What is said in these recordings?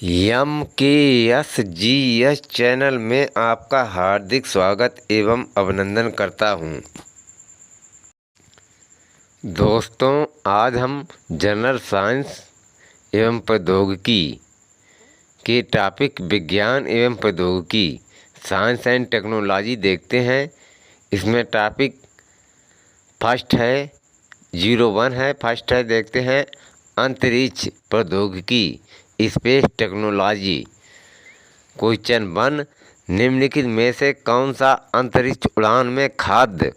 MKSGS channel में आपका हार्दिक स्वागत एवं अभिनंदन करता हूं। दोस्तों, आज हम जनरल साइंस एवं प्रौद्योगिकी के टॉपिक विज्ञान एवं प्रौद्योगिकी साइंस एंड टेक्नोलॉजी देखते हैं। इसमें टॉपिक फर्स्ट है 01 है। फर्स्ट है, देखते हैं अंतरिक्ष प्रौद्योगिकी स्पेस टेक्नोलॉजी। क्वेश्चन 1, निम्नलिखित में से कौन सा अंतरिक्ष उड़ान में खाद्य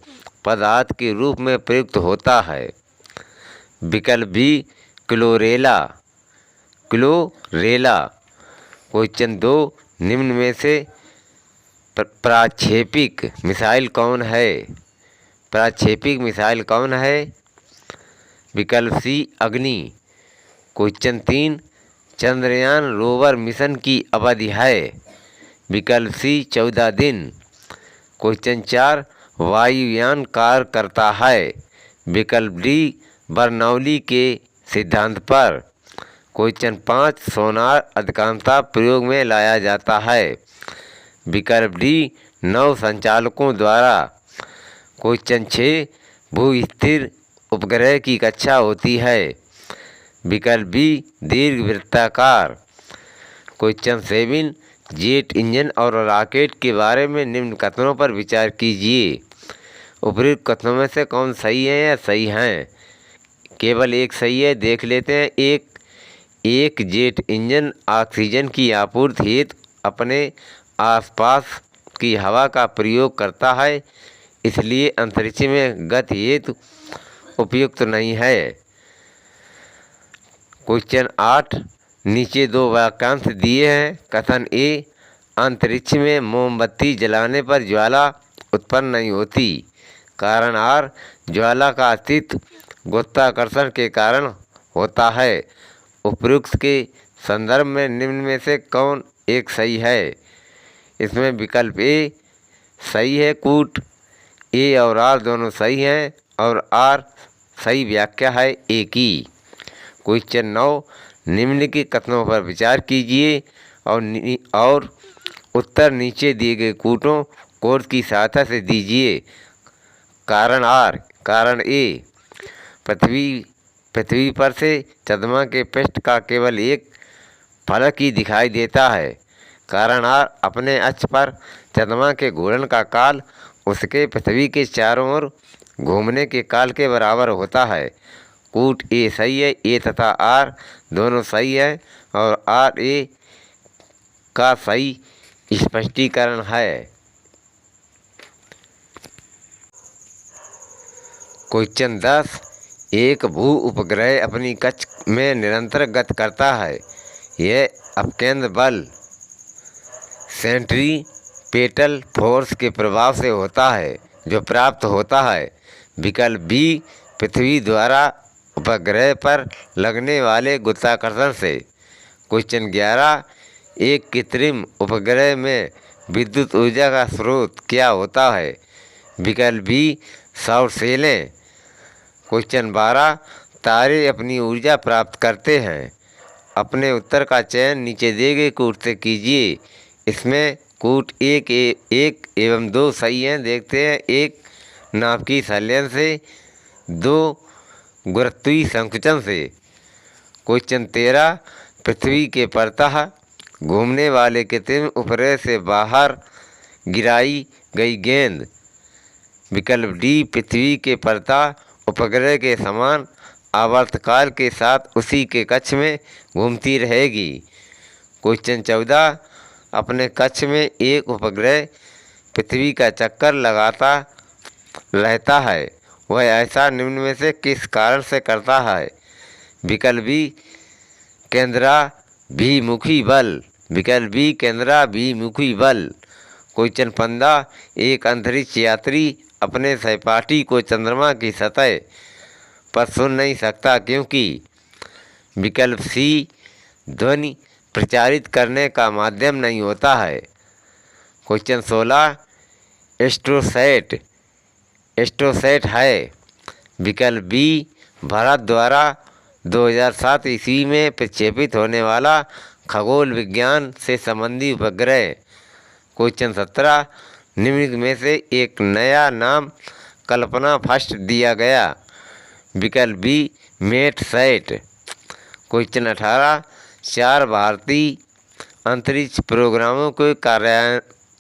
पदार्थ के रूप में प्रयुक्त होता है? विकल्प बी क्लोरेला। क्वेश्चन 2, निम्न में से प्रक्षेपिक मिसाइल कौन है? प्रक्षेपिक मिसाइल कौन है? विकल्प सी अग्नि। क्वेश्चन 3, चंद्रयान रोवर मिशन की अवधि है? विकल्प सी 14 दिन। क्वेश्चन 4, वायुयान कार्य करता है? विकल्प डी बर्नौली के सिद्धांत पर। क्वेश्चन 5, सोनार अधिकांशतः प्रयोग में लाया जाता है? विकल्प डी नौ संचालकों द्वारा। क्वेश्चन 6, भू-स्थिर उपग्रह की कक्षा होती है? विकल्प बी दीर्घवृत्ताकार। क्वेश्चन 7, जेट इंजन और रॉकेट के बारे में निम्न कथनों पर विचार कीजिए। उपयुक्त कथनों में से कौन सही है या सही हैं? केवल एक सही है, देख लेते हैं। एक जेट इंजन ऑक्सीजन की आपूर्ति हेतु अपने आसपास की हवा का प्रयोग करता है, इसलिए अंतरिक्ष में गति हेतु उपयुक्त नहीं है। क्वेश्चन 8, नीचे दो वाक्यांश दिए हैं। कथन ए, अंतरिक्ष में मोमबत्ती जलाने पर ज्वाला उत्पन्न नहीं होती। कारण आर, ज्वाला का अस्तित्व गुरुत्वाकर्षण के कारण होता है। उपरोक्त के संदर्भ में निम्न में से कौन एक सही है? इसमें विकल्प ए सही है। कूट ए और आर दोनों सही हैं और आर सही व्याख्या है ए की। क्वेश्चन 9, निम्नलिखित कथनों पर विचार कीजिए और उत्तर नीचे दिए गए कूटों कोड की सहायता से दीजिए। कारण आर, कारण ए, पृथ्वी पर से चंद्रमा के पृष्ठ का केवल एक फलक ही दिखाई देता है। कारण आर, अपने अक्ष पर चंद्रमा के घूर्णन का काल उसके पृथ्वी के चारों ओर घूमने के काल के बराबर होता है। कूट ए सही है। ए तथा आर दोनों सही है और आर ए का सही स्पष्टीकरण है। क्वेश्चन 10, एक भू उपग्रह अपनी कक्ष में निरंतर गति करता है। यह अपकेंद्र बल सेंट्रीपेटल फोर्स के प्रभाव से होता है, जो प्राप्त होता है। विकल्प बी पृथ्वी द्वारा उपग्रह पर लगने वाले गुरुत्वाकर्षण से। क्वेश्चन 11, एक कृत्रिम उपग्रह में विद्युत ऊर्जा का स्रोत क्या होता है? विकल्प बी सौर सेलें। क्वेश्चन 12, तारे अपनी ऊर्जा प्राप्त करते हैं। अपने उत्तर का चयन नीचे दिए गए कूट से कीजिए। इसमें कूट एक एवं 2 सही हैं। देखते हैं। 1 नाभिकीय संलयन से, 2 गुरुत्वीय संकुचन से। क्वेश्चन 13, पृथ्वी के परतः घूमने वाले कृत्रिम उपग्रह से बाहर गिराई गई गेंद। विकल्प डी पृथ्वी के परतः उपग्रह के समान आवर्तकाल के साथ उसी के कक्ष में घूमती रहेगी। क्वेश्चन 14, अपने कक्ष में एक उपग्रह पृथ्वी का चक्कर लगाता रहता है, वह ऐसा निम्न में से किस कारण से करता है? विकल्प बी केंद्राभिमुखी बल। विकल्प बी केंद्राभिमुखी बल। क्वेश्चन 15, एक अंतरिक्ष यात्री अपने सहपाठी को चंद्रमा की सतह पर सुन नहीं सकता, क्योंकि? विकल्प सी ध्वनि प्रचारित करने का माध्यम नहीं होता है। क्वेश्चन 16, एस्ट्रोसैट है। विकल्प बी भारत द्वारा 2007 ईस्वी में प्रक्षेपित होने वाला खगोल विज्ञान से संबंधी उपग्रह। क्वेश्चन 17 निम्नलिखित में से एक नया नाम कल्पना फर्स्ट दिया गया। विकल्प बी मेटसैट। क्वेश्चन 18 चार भारतीय अंतरिक्ष प्रोग्रामों के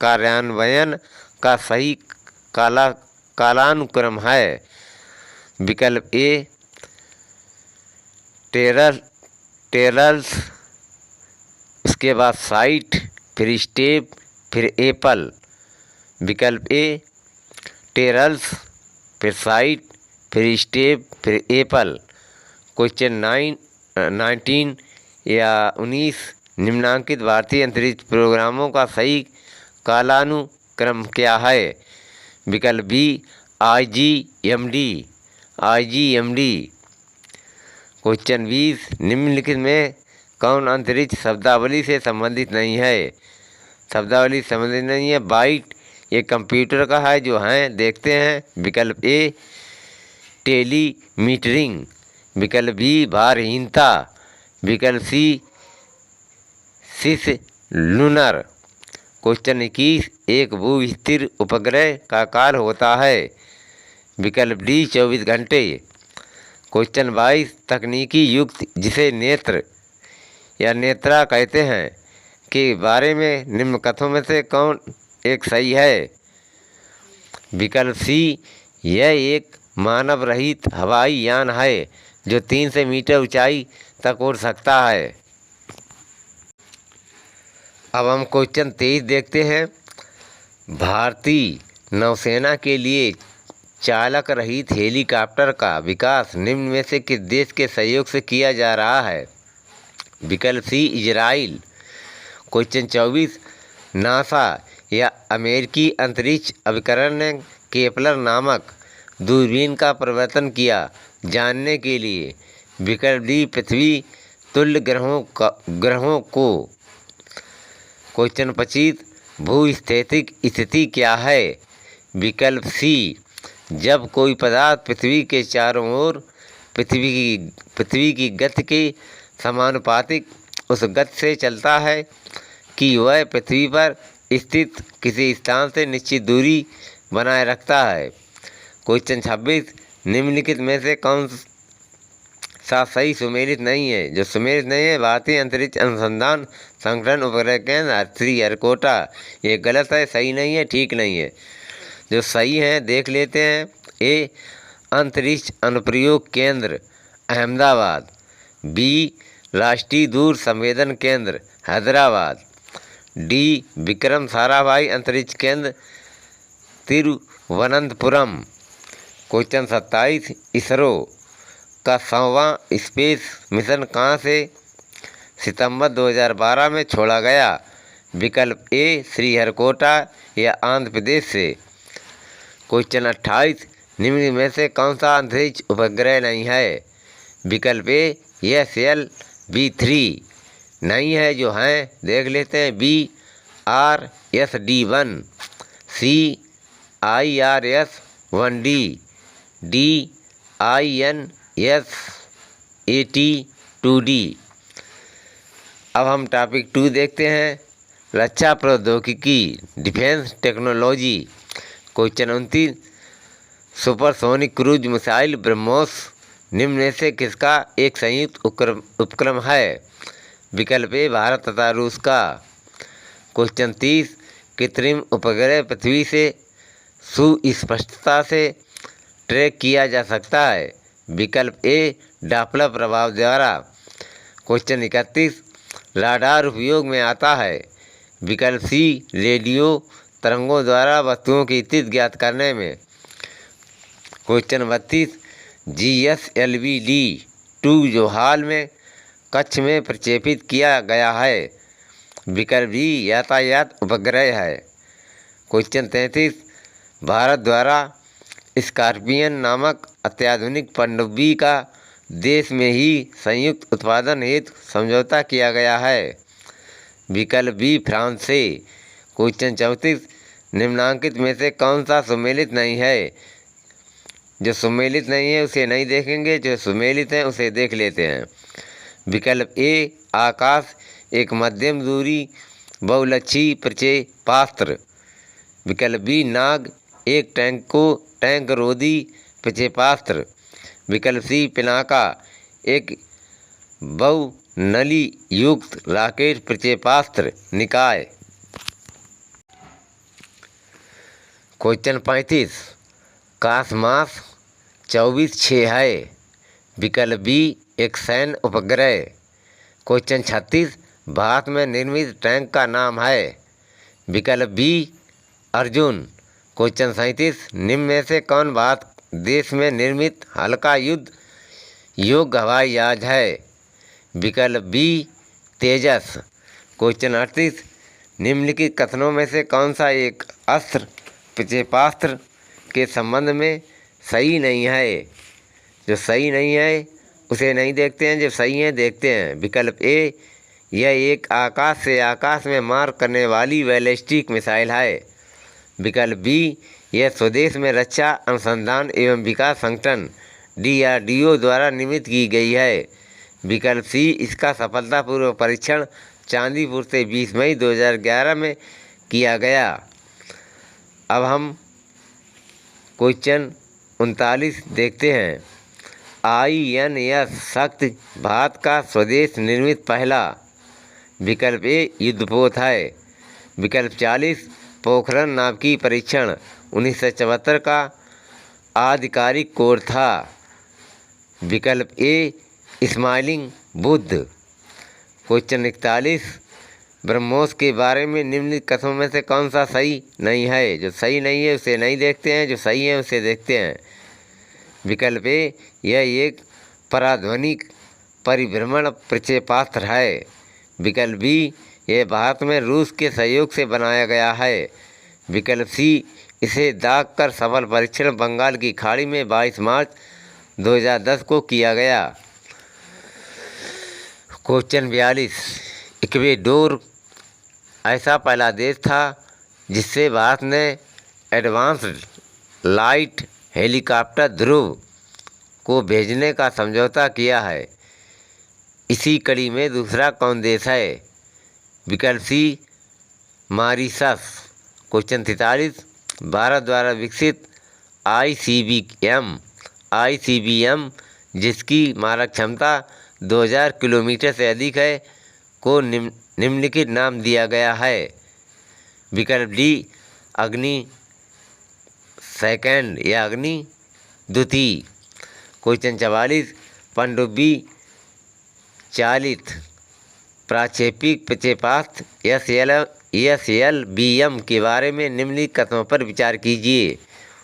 कार्यान्वयन का सही कालानुक्रम है। विकल्प ए टेरल्स, उसके बाद साइट, फिर स्टेप, फिर एपल। विकल्प ए टेरल्स, फिर साइट, फिर स्टेप, फिर एपल। क्वेश्चन 19 या 19 निम्नांकित भारतीय अंतरिक्ष प्रोग्रामों का सही कालानुक्रम क्या है। विकल्प बी आईजीएमडी। क्वेश्चन 20 निम्नलिखित में कौन अंतरिक्ष शब्दावली से संबंधित नहीं है। शब्दावली संबंधित नहीं है। बाइट ये कंप्यूटर का है जो हैं देखते हैं। विकल्प ए टेलीमीटरिंग। विकल्प बी भारहीनता। विकल्प सी सिस लूनर। क्वेश्चन 21 एक भू-स्थिर उपग्रह का काल होता है। विकल्प डी 24 घंटे। क्वेश्चन 22 तकनीकी युक्त जिसे नेत्र या नेत्रा कहते हैं के बारे में निम्न कथनों में से कौन एक सही है। विकल्प सी यह एक मानव रहित हवाई यान है जो 300 मीटर ऊंचाई तक उड़ सकता है। अब हम क्वेश्चन 23 देखते हैं। भारतीय नौसेना के लिए चालक रहित हेलीकॉप्टर का विकास निम्न में से किस देश के सहयोग से किया जा रहा है। विकल्प सी इजराइल। क्वेश्चन 24 नासा या अमेरिकी अंतरिक्ष अभिकरण ने केपलर नामक दूरबीन का प्रवर्तन किया जानने के लिए। विकल्प डी पृथ्वी तुल्य ग्रहों को। क्वेश्चन 25 भूस्थैतिक स्थिति क्या है। विकल्प सी जब कोई पदार्थ पृथ्वी के चारों ओर पृथ्वी की गति के समानुपातिक उस गति से चलता है कि वह पृथ्वी पर स्थित किसी स्थान से निश्चित दूरी बनाए रखता है। क्वेश्चन 26 निम्नलिखित में से कौन सा सही सुमेलित नहीं है। जो सुमेलित नहीं है भारतीय अंतरिक्ष अनुसंधान संगठन उपग्रह केंद्र श्रीहरिकोटा। ये गलत है, सही नहीं है, ठीक नहीं है। जो सही है देख लेते हैं। ए अंतरिक्ष अनुप्रयोग केंद्र अहमदाबाद। बी राष्ट्रीय दूर संवेदन केंद्र हैदराबाद। डी विक्रम साराभाई अंतरिक्ष केंद्र तिरुवनंतपुरम। क्वेश्चन 27 इसरो का 100वां स्पेस मिशन कहाँ से सितंबर 2012 में छोड़ा गया। विकल्प ए श्रीहरिकोटा या आंध्र प्रदेश से। क्वेश्चन 28 निम्न में से कौन सा अंतरिक्ष उपग्रह नहीं है। विकल्प ए SLV-3 नहीं है। जो हैं देख लेते हैं। बी RSD-1, सी IRS-1D, डी INS-80-2D। अब हम टॉपिक 2 देखते हैं रक्षा प्रौद्योगिकी defence technology. Question 29 supersonic cruise missile BrahMos निम्न में से किसका एक संयुक्त उपक्रम है। विकल्प ए भारत तथा रूस का। क्वेश्चन 30 कृत्रिम उपग्रह पृथ्वी से सुस्पष्टता से ट्रैक किया जा सकता है। विकल्प ए डॉपलर प्रभाव द्वारा। क्वेश्चन 31 राडार उपयोग में आता है। विकल्प सी रेडियो तरंगों द्वारा वस्तुओं की स्थिति ज्ञात करने में। क्वेश्चन 32 GSLV-2 जो हाल में कच्छ में प्रक्षेपित किया गया है। विकल्प बी यातायात उपग्रह है। क्वेश्चन 33 भारत द्वारा स्कॉर्पियन नामक अत्याधुनिक पनडुब्बी का देश में ही संयुक्त उत्पादन हेतु समझौता किया गया है। विकल्प बी फ्रांस से। क्वेश्चन 34 निम्नांकित में से कौन सा सुमेलित नहीं है। जो सुमेलित नहीं है उसे नहीं देखेंगे, जो सुमेलित है उसे देख लेते हैं। विकल्प ए आकाश एक मध्यम दूरी बहुलक्षी प्रक्षेपास्त्र। विकल्प बी नाग एक टैंक रोधी प्रक्षेपास्त्र। विकल्प सी पिनाका एक बहुनली युक्त राकेट प्रक्षेपास्त्र निकाय। क्वेश्चन 35 कासमास 24-6 है। विकल्प बी एक सैन्य उपग्रह। क्वेश्चन 36 भारत में निर्मित टैंक का नाम है। विकल्प बी अर्जुन। क्वेश्चन 37 निम्न में से कौन भारत देश में निर्मित हल्का युद्ध योग्य हवाई जहाज है। विकल्प बी तेजस। क्वेश्चन 38 निम्नलिखित कथनों में से कौन सा एक अस्त्र प्रक्षेपास्त्र के संबंध में सही नहीं है। जो सही नहीं है उसे नहीं देखते हैं, जो सही है देखते हैं। विकल्प ए यह एक आकाश से आकाश में मार करने वाली बैलिस्टिक मिसाइल है। विकल्प बी यह स्वदेश में रक्षा अनुसंधान एवं विकास संगठन DRDO द्वारा निर्मित की गई है। विकल्प सी इसका सफलतापूर्वक परीक्षण चांदीपुर से 20 मई 2011 में किया गया। अब हम क्वेश्चन 39 देखते हैं। INS शक्ति भारत का स्वदेश निर्मित पहला। विकल्प ए युद्धपोत है। विकल्प 40 पोखरण नाम की परीक्षण 1974 का आधिकारिक कोड था। विकल्प ए स्माइलिंग बुद्ध। क्वेश्चन 41 ब्रह्मोस के बारे में निम्नलिखित कथनों में से कौन सा सही नहीं है। जो सही नहीं है उसे नहीं देखते हैं, जो सही है उसे देखते हैं। विकल्प ए यह एक पराध्वनिक परिभ्रमण प्रक्षेपास्त्र है। विकल्प बी यह भारत में रूस के सहयोग से बनाया गया है। विकल्प सी इसे दाग कर सफल परीक्षण बंगाल की खाड़ी में 22 मार्च 2010 को किया गया। क्वेश्चन 42 इक्वेडोर ऐसा पहला देश था जिससे भारत ने एडवांस्ड लाइट हेलीकॉप्टर ध्रुव को भेजने का समझौता किया है। इसी कड़ी में दूसरा कौन देश है। विकल्प सी मॉरिशस। क्वेश्चन 43 भारत द्वारा विकसित ICBM जिसकी मारक क्षमता 2000 किलोमीटर से अधिक है को निम्नलिखित नाम दिया गया है। विकल्प डी अग्नि सेकंड या अग्नि द्वितीय। क्वेश्चन 44 पनडुब्बी चालित प्राक्षेपिक प्रक्षेपास्त्र SLBM के बारे में निम्नलिखित कथनों पर विचार कीजिए।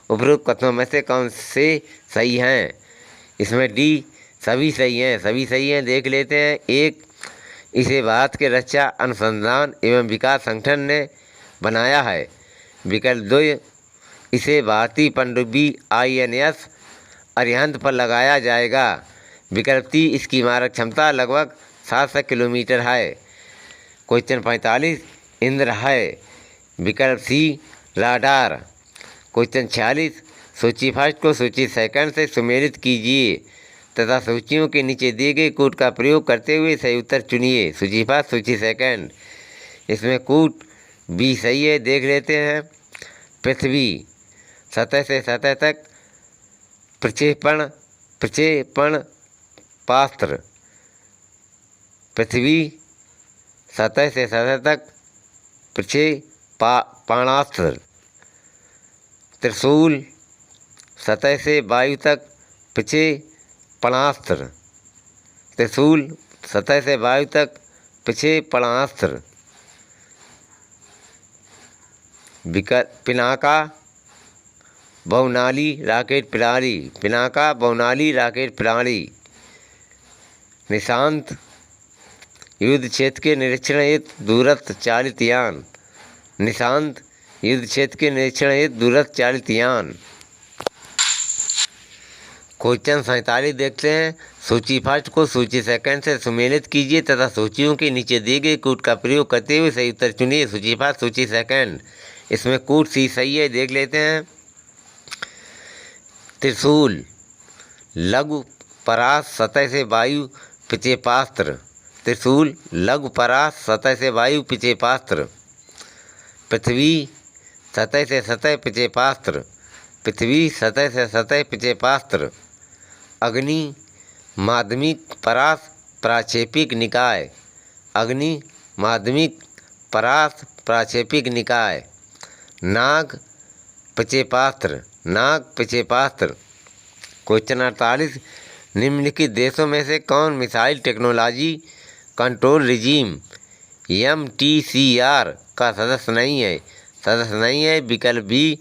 उपरोक्त कथनों में से कौन से सही हैं। इसमें डी सभी सही हैं, सभी सही हैं देख लेते हैं। एक इसे भारत के रक्षा अनुसंधान एवं विकास संगठन ने बनाया है। विकल्प 2 इसे भारतीय पनडुब्बी INS अरिहंत पर लगाया जाएगा। विकल्प 3 इसकी मारक क्षमता लगभग 700 किलोमीटर है। क्वेश्चन 45 इंद्र है। विकल्प सी राडार। क्वेश्चन 46 सूची फर्स्ट को सूची सेकंड से सुमेलित कीजिए तथा सूचियों के नीचे दिए गए कोड का प्रयोग करते हुए सही उत्तर चुनिए। सूची फर्स्ट सूची सेकंड। इसमें कोड बी सही है, देख लेते हैं। पृथ्वी सतह से सतह तक प्रक्षेपण पास्त्र। पृथ्वी सतह से सतह तक प्रक्षेपणास्त्र। त्रिशूल सतह से वायु तक प्रक्षेपणास्त्र। त्रिशूल सतह से वायु तक प्रक्षेपणास्त्र। विकल्प पिनाका बहुनाली रॉकेट प्रणाली। पिनाका बहुनाली रॉकेट प्रणाली। निशांत युद्ध क्षेत्र के निरीक्षण हेतु दूरस्थ चालित यान। निशांत युद्ध क्षेत्र के निरीक्षण हेतु दूरस्थ चालित यान। क्वेश्चन 47 देखते हैं। सूची फर्स्ट को सूची सेकंड से सुमेलित कीजिए तथा सूचियों के नीचे दिए गए कोड का प्रयोग करते हुए सही उत्तर चुनिए। सूची फर्स्ट सूची सेकंड। इसमें कोड सी सही है, देख लेते हैं। त्रिशूल, लघु परास सतह से वायु पिचेपास्त्र। त्रिशूल, लघु परास सतह से वायु पिचेपास्त्र। पृथ्वी, सतह से सतह पिचेपास्त्र। पृथ्वी, सतह से सतह पिचेपास्त्र। अग्नि, माध्यमिक परास प्राक्षेपिक निकाय। अग्नि, माध्यमिक परास प्राक्षेपिक निकाय। नाग, पिचेपास्त्र। नाग, पिचेपास्त्र। क्वेश्चन 48, निम्नलिखित देशों में से कौन missile technology control regime MTCR का सदस्य नहीं है? सदस्य नहीं है। विकल्प बी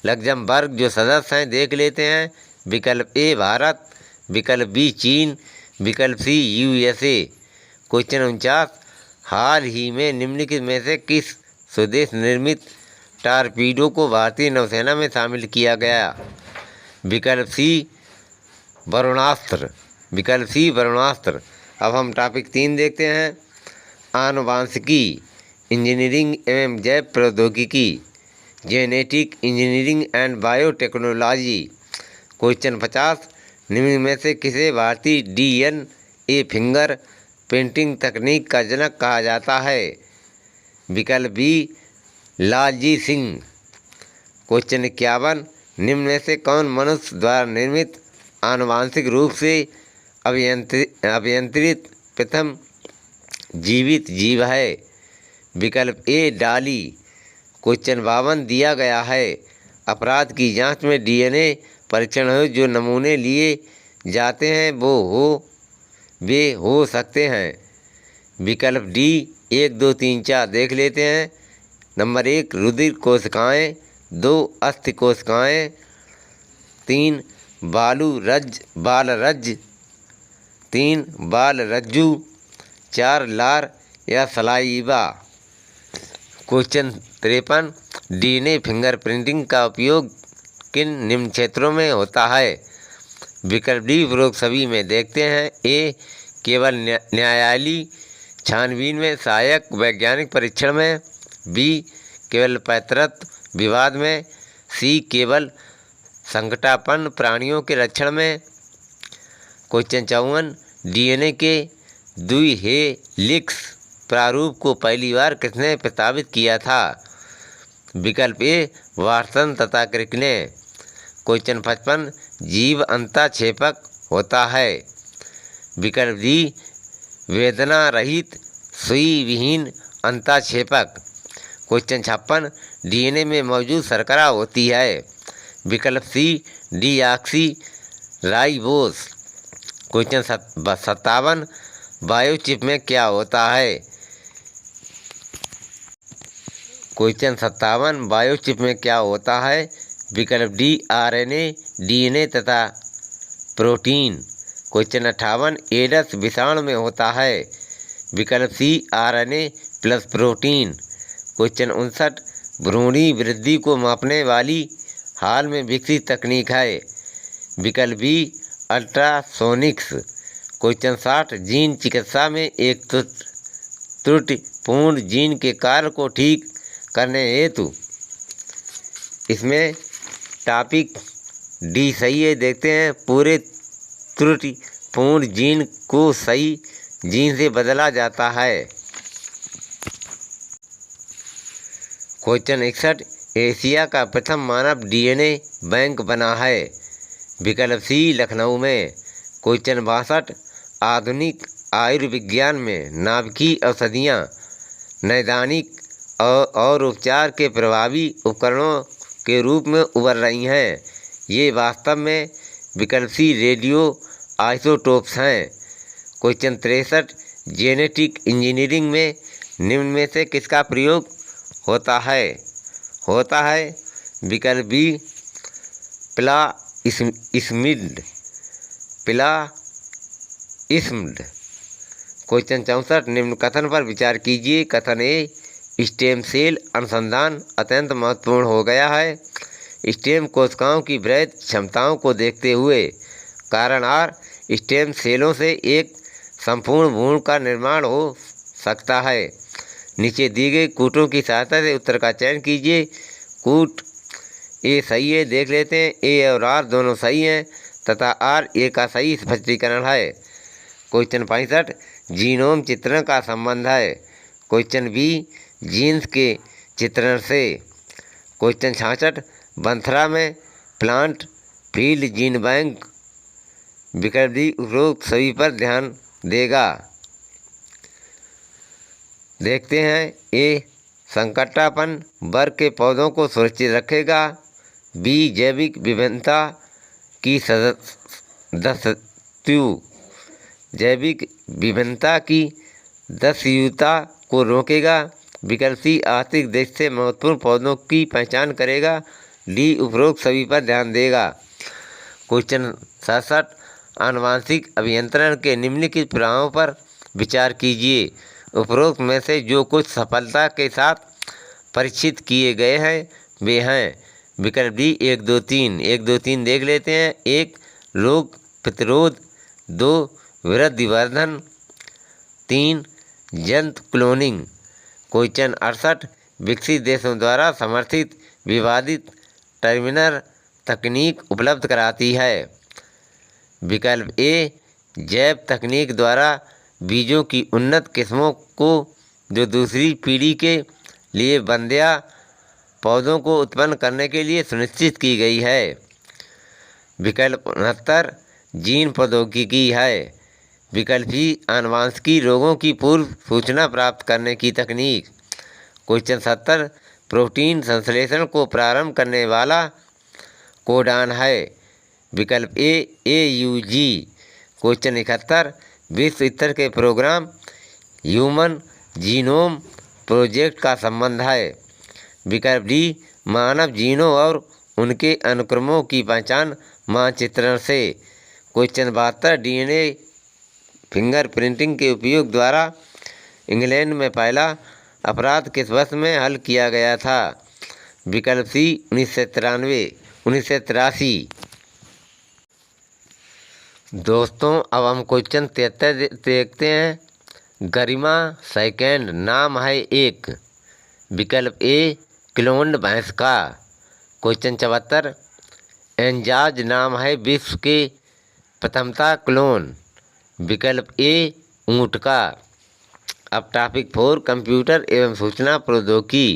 लग्जमबर्ग जो सदस्य हैं, देख लेते हैं। विकल्प ए भारत, विकल्प बी चीन, विकल्प सी USA। क्वेश्चन 49, हाल ही में निम्नलिखित में से किस स्वदेश निर्मित टारपीडो को भारतीय नौसेना में शामिल किया गया? विकल्प सी वरुणास्त्र, विकल्प सी वरुणास्त्र। अब हम टॉपिक 3 देखते हैं। आनुवांशिकी, इंजीनियरिंग एवं जैव प्रौद्योगिकी, genetic engineering and biotechnology. Question 50, निम्न में से किसे भारतीय DNA फिंगर प्रिंटिंग तकनीक का जनक कहा जाता है? विकल्प बी लालजी सिंह। क्वेश्चन 51, निम्न में से कौन मनुष्य द्वारा निर्मित आनुवांशिक रूप से अभियंत्रित प्रथम जीवित जीव है? विकल्प ए डाली। क्वेश्चन 52 दिया गया है, अपराध की जांच में DNA परीक्षण हो जो नमूने लिए जाते हैं वे हो सकते हैं। विकल्प डी 1 2 3 4 देख लेते हैं। नंबर 1 रुधिर कोशिकाएँ, 2 अस्थि कोशिकाएँ, 3 बालरज्ज, 3 बालरज्जु, 4 लार या सलाइवा। क्वेश्चन 53, DNA फिंगरप्रिंटिंग का उपयोग किन निम्न क्षेत्रों में होता है? विकल्प डी उपरोक्त सभी में देखते हैं। ए केवल न्यायालयी छानबीन में, सहायक वैज्ञानिक परीक्षण में, बी केवल पैतृत्व विवाद में, सी केवल संकटापन्न प्राणियों के रक्षण में। क्वेश्चन 54, DNA के द्विहेलिक्स प्रारूप को पहली बार किसने प्रस्तावित किया था? विकल्प ए वाटसन तथा क्रिक ने। क्वेश्चन 55, जीव अंतःक्षेपक होता है? विकल्प डी वेदना रहित सुई विहीन अंतःक्षेपक। क्वेश्चन 56, DNA में मौजूद शर्करा होती है? विकल्प सी डीऑक्सी राइबोस। क्वेश्चन 57, बायोचिप में क्या होता है? क्वेश्चन 57, बायोचिप में क्या होता है? विकल्प डी RNA, DNA तथा प्रोटीन। क्वेश्चन 58, एडस विषाणु में होता है? विकल्प सी RNA प्लस प्रोटीन। क्वेश्चन 59, भ्रूणी वृद्धि को मापने वाली हाल में विकसित तकनीक है? विकल्प बी अल्ट्रासोनिक्स। क्वेश्चन 60, जीन चिकित्सा में एक त्रुटिपूर्ण जीन के कार्य को ठीक करने हेतु, इसमें टॉपिक डी सही है। देखते हैं, पूरे त्रुटिपूर्ण जीन को सही जीन से बदला जाता है। क्वेश्चन 61, एशिया का प्रथम मानव DNA बैंक बना है? विकल्प सी लखनऊ में। क्वेश्चन 62, आधुनिक आयुर्विज्ञान में नाभिकीय औषधियाँ नैदानिक और उपचार के प्रभावी उपकरणों के रूप में उभर रही हैं। ये वास्तव में विकल्प सी रेडियो आइसोटोप्स हैं। क्वेश्चन 63, जेनेटिक इंजीनियरिंग में निम्न में से किसका प्रयोग होता है? विकल्प बी प्लास्मिड। क्वेश्चन 64, निम्न कथन पर विचार कीजिए। कथन ए, स्टेम सेल अनुसंधान अत्यंत महत्वपूर्ण हो गया है स्टेम कोशिकाओं की वृहद क्षमताओं को देखते हुए। कारण आर, स्टेम सेलों से एक संपूर्ण भ्रूण का निर्माण हो सकता है। नीचे दी गई कूटों की सहायता से उत्तर का चयन कीजिए। कूट ए सही है, देख लेते हैं। ए और आर दोनों सही हैं तथा आर ए का सही स्पष्टीकरण है। क्वेश्चन 65 जीनोम चित्रण का संबंध है। क्वेश्चन बी जीन्स के चित्रण से। क्वेश्चन 66 बंथरा में प्लांट फील्ड जीन बैंक। विकल्प डी उपरोक्त सभी पर ध्यान देगा। देखते हैं। ए संकटापन वर्ग के पौधों को सुरक्षित रखेगा। बी जैविक विभिन्नता की जैविक विभिन्नता की दस्युता को रोकेगा। विकल्प सी आर्थिक दृष्टि से महत्वपूर्ण पौधों की पहचान करेगा। डी उपरोक्त सभी पर ध्यान देगा। क्वेश्चन 67 आनुवांशिक अभियंत्रण के निम्नलिखित प्रभावों पर विचार कीजिए। उपरोक्त में से जो कुछ सफलता के साथ परीक्षित किए गए हैं वे हैं। विकल्प डी 1 2 3। 1 2 3 देख लेते हैं। 1 रोग प्रतिरोध, 2 वृद्धि वर्धन, 3 जंतु क्लोनिंग। क्वेश्चन 68 विकसित देशों द्वारा समर्थित विवादित टर्मिनल तकनीक उपलब्ध कराती है। विकल्प ए जैव तकनीक द्वारा बीजों की उन्नत किस्मों को जो दूसरी पीढ़ी के लिए बंध्या पौधों को उत्पन्न करने के लिए सुनिश्चित की गई है। विकल्प 69 जीन प्रौद्योगिकी है। विकल्प सी आनुवांशिकी रोगों की पूर्व सूचना प्राप्त करने की तकनीक। क्वेश्चन 70 प्रोटीन संश्लेषण को प्रारंभ करने वाला कोडान है। विकल्प ए AUG। क्वेश्चन 71 विश्व स्तर के प्रोग्राम ह्यूमन जीनोम प्रोजेक्ट का संबंध है। विकल्प डी मानव जीनों और उनके अनुक्रमों की पहचान मानचित्रण से। क्वेश्चन 72 DNA फिंगरप्रिंटिंग के उपयोग द्वारा इंग्लैंड में पहला अपराध किस वर्ष में हल किया गया था। विकल्प सी 1983। दोस्तों अब हम क्वेश्चन 73 देखते हैं। गरिमा सेकंड नाम है एक। विकल्प ए क्लोन्ड भैंस का। क्वेश्चन 74 एंजाज नाम है विश्व के प्रथमता क्लोन। विकल्प ए ऊँट का। अब टॉपिक 4 कंप्यूटर एवं सूचना प्रौद्योगिकी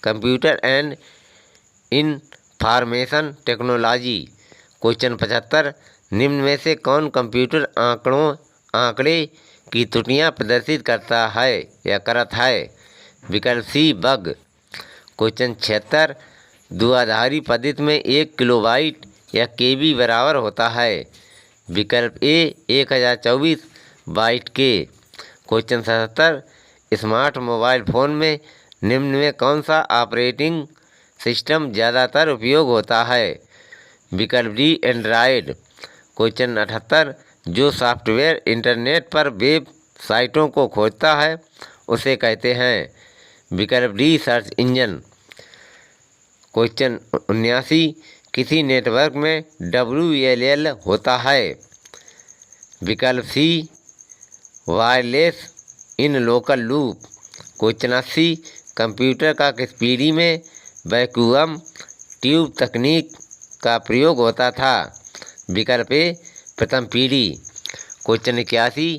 computer and information technology. Question 75 निम्न में से कौन कंप्यूटर आंकड़े की त्रुटियां प्रदर्शित करता है या करता है। विकल्प सी बग। क्वेश्चन 76 द्विआधारी पद्धति में 1 किलोबाइट या KB बराबर होता है। विकल्प ए 1024 बाइट के। क्वेश्चन 77 स्मार्ट मोबाइल फ़ोन में निम्न में कौन सा ऑपरेटिंग सिस्टम ज़्यादातर उपयोग होता है। विकल्प डी एंड्रॉयड। क्वेश्चन 78 जो सॉफ्टवेयर इंटरनेट पर वेब साइटों को खोजता है उसे कहते हैं। विकल्प डी सर्च इंजन। क्वेश्चन 79 किसी नेटवर्क में WLL होता है। विकल्प C wireless in local loop. Question 80 computer का किस पीढ़ी में वैक्यूम ट्यूब तकनीक का प्रयोग होता था। विकल्प ए प्रथम पीढ़ी। क्वेश्चन 81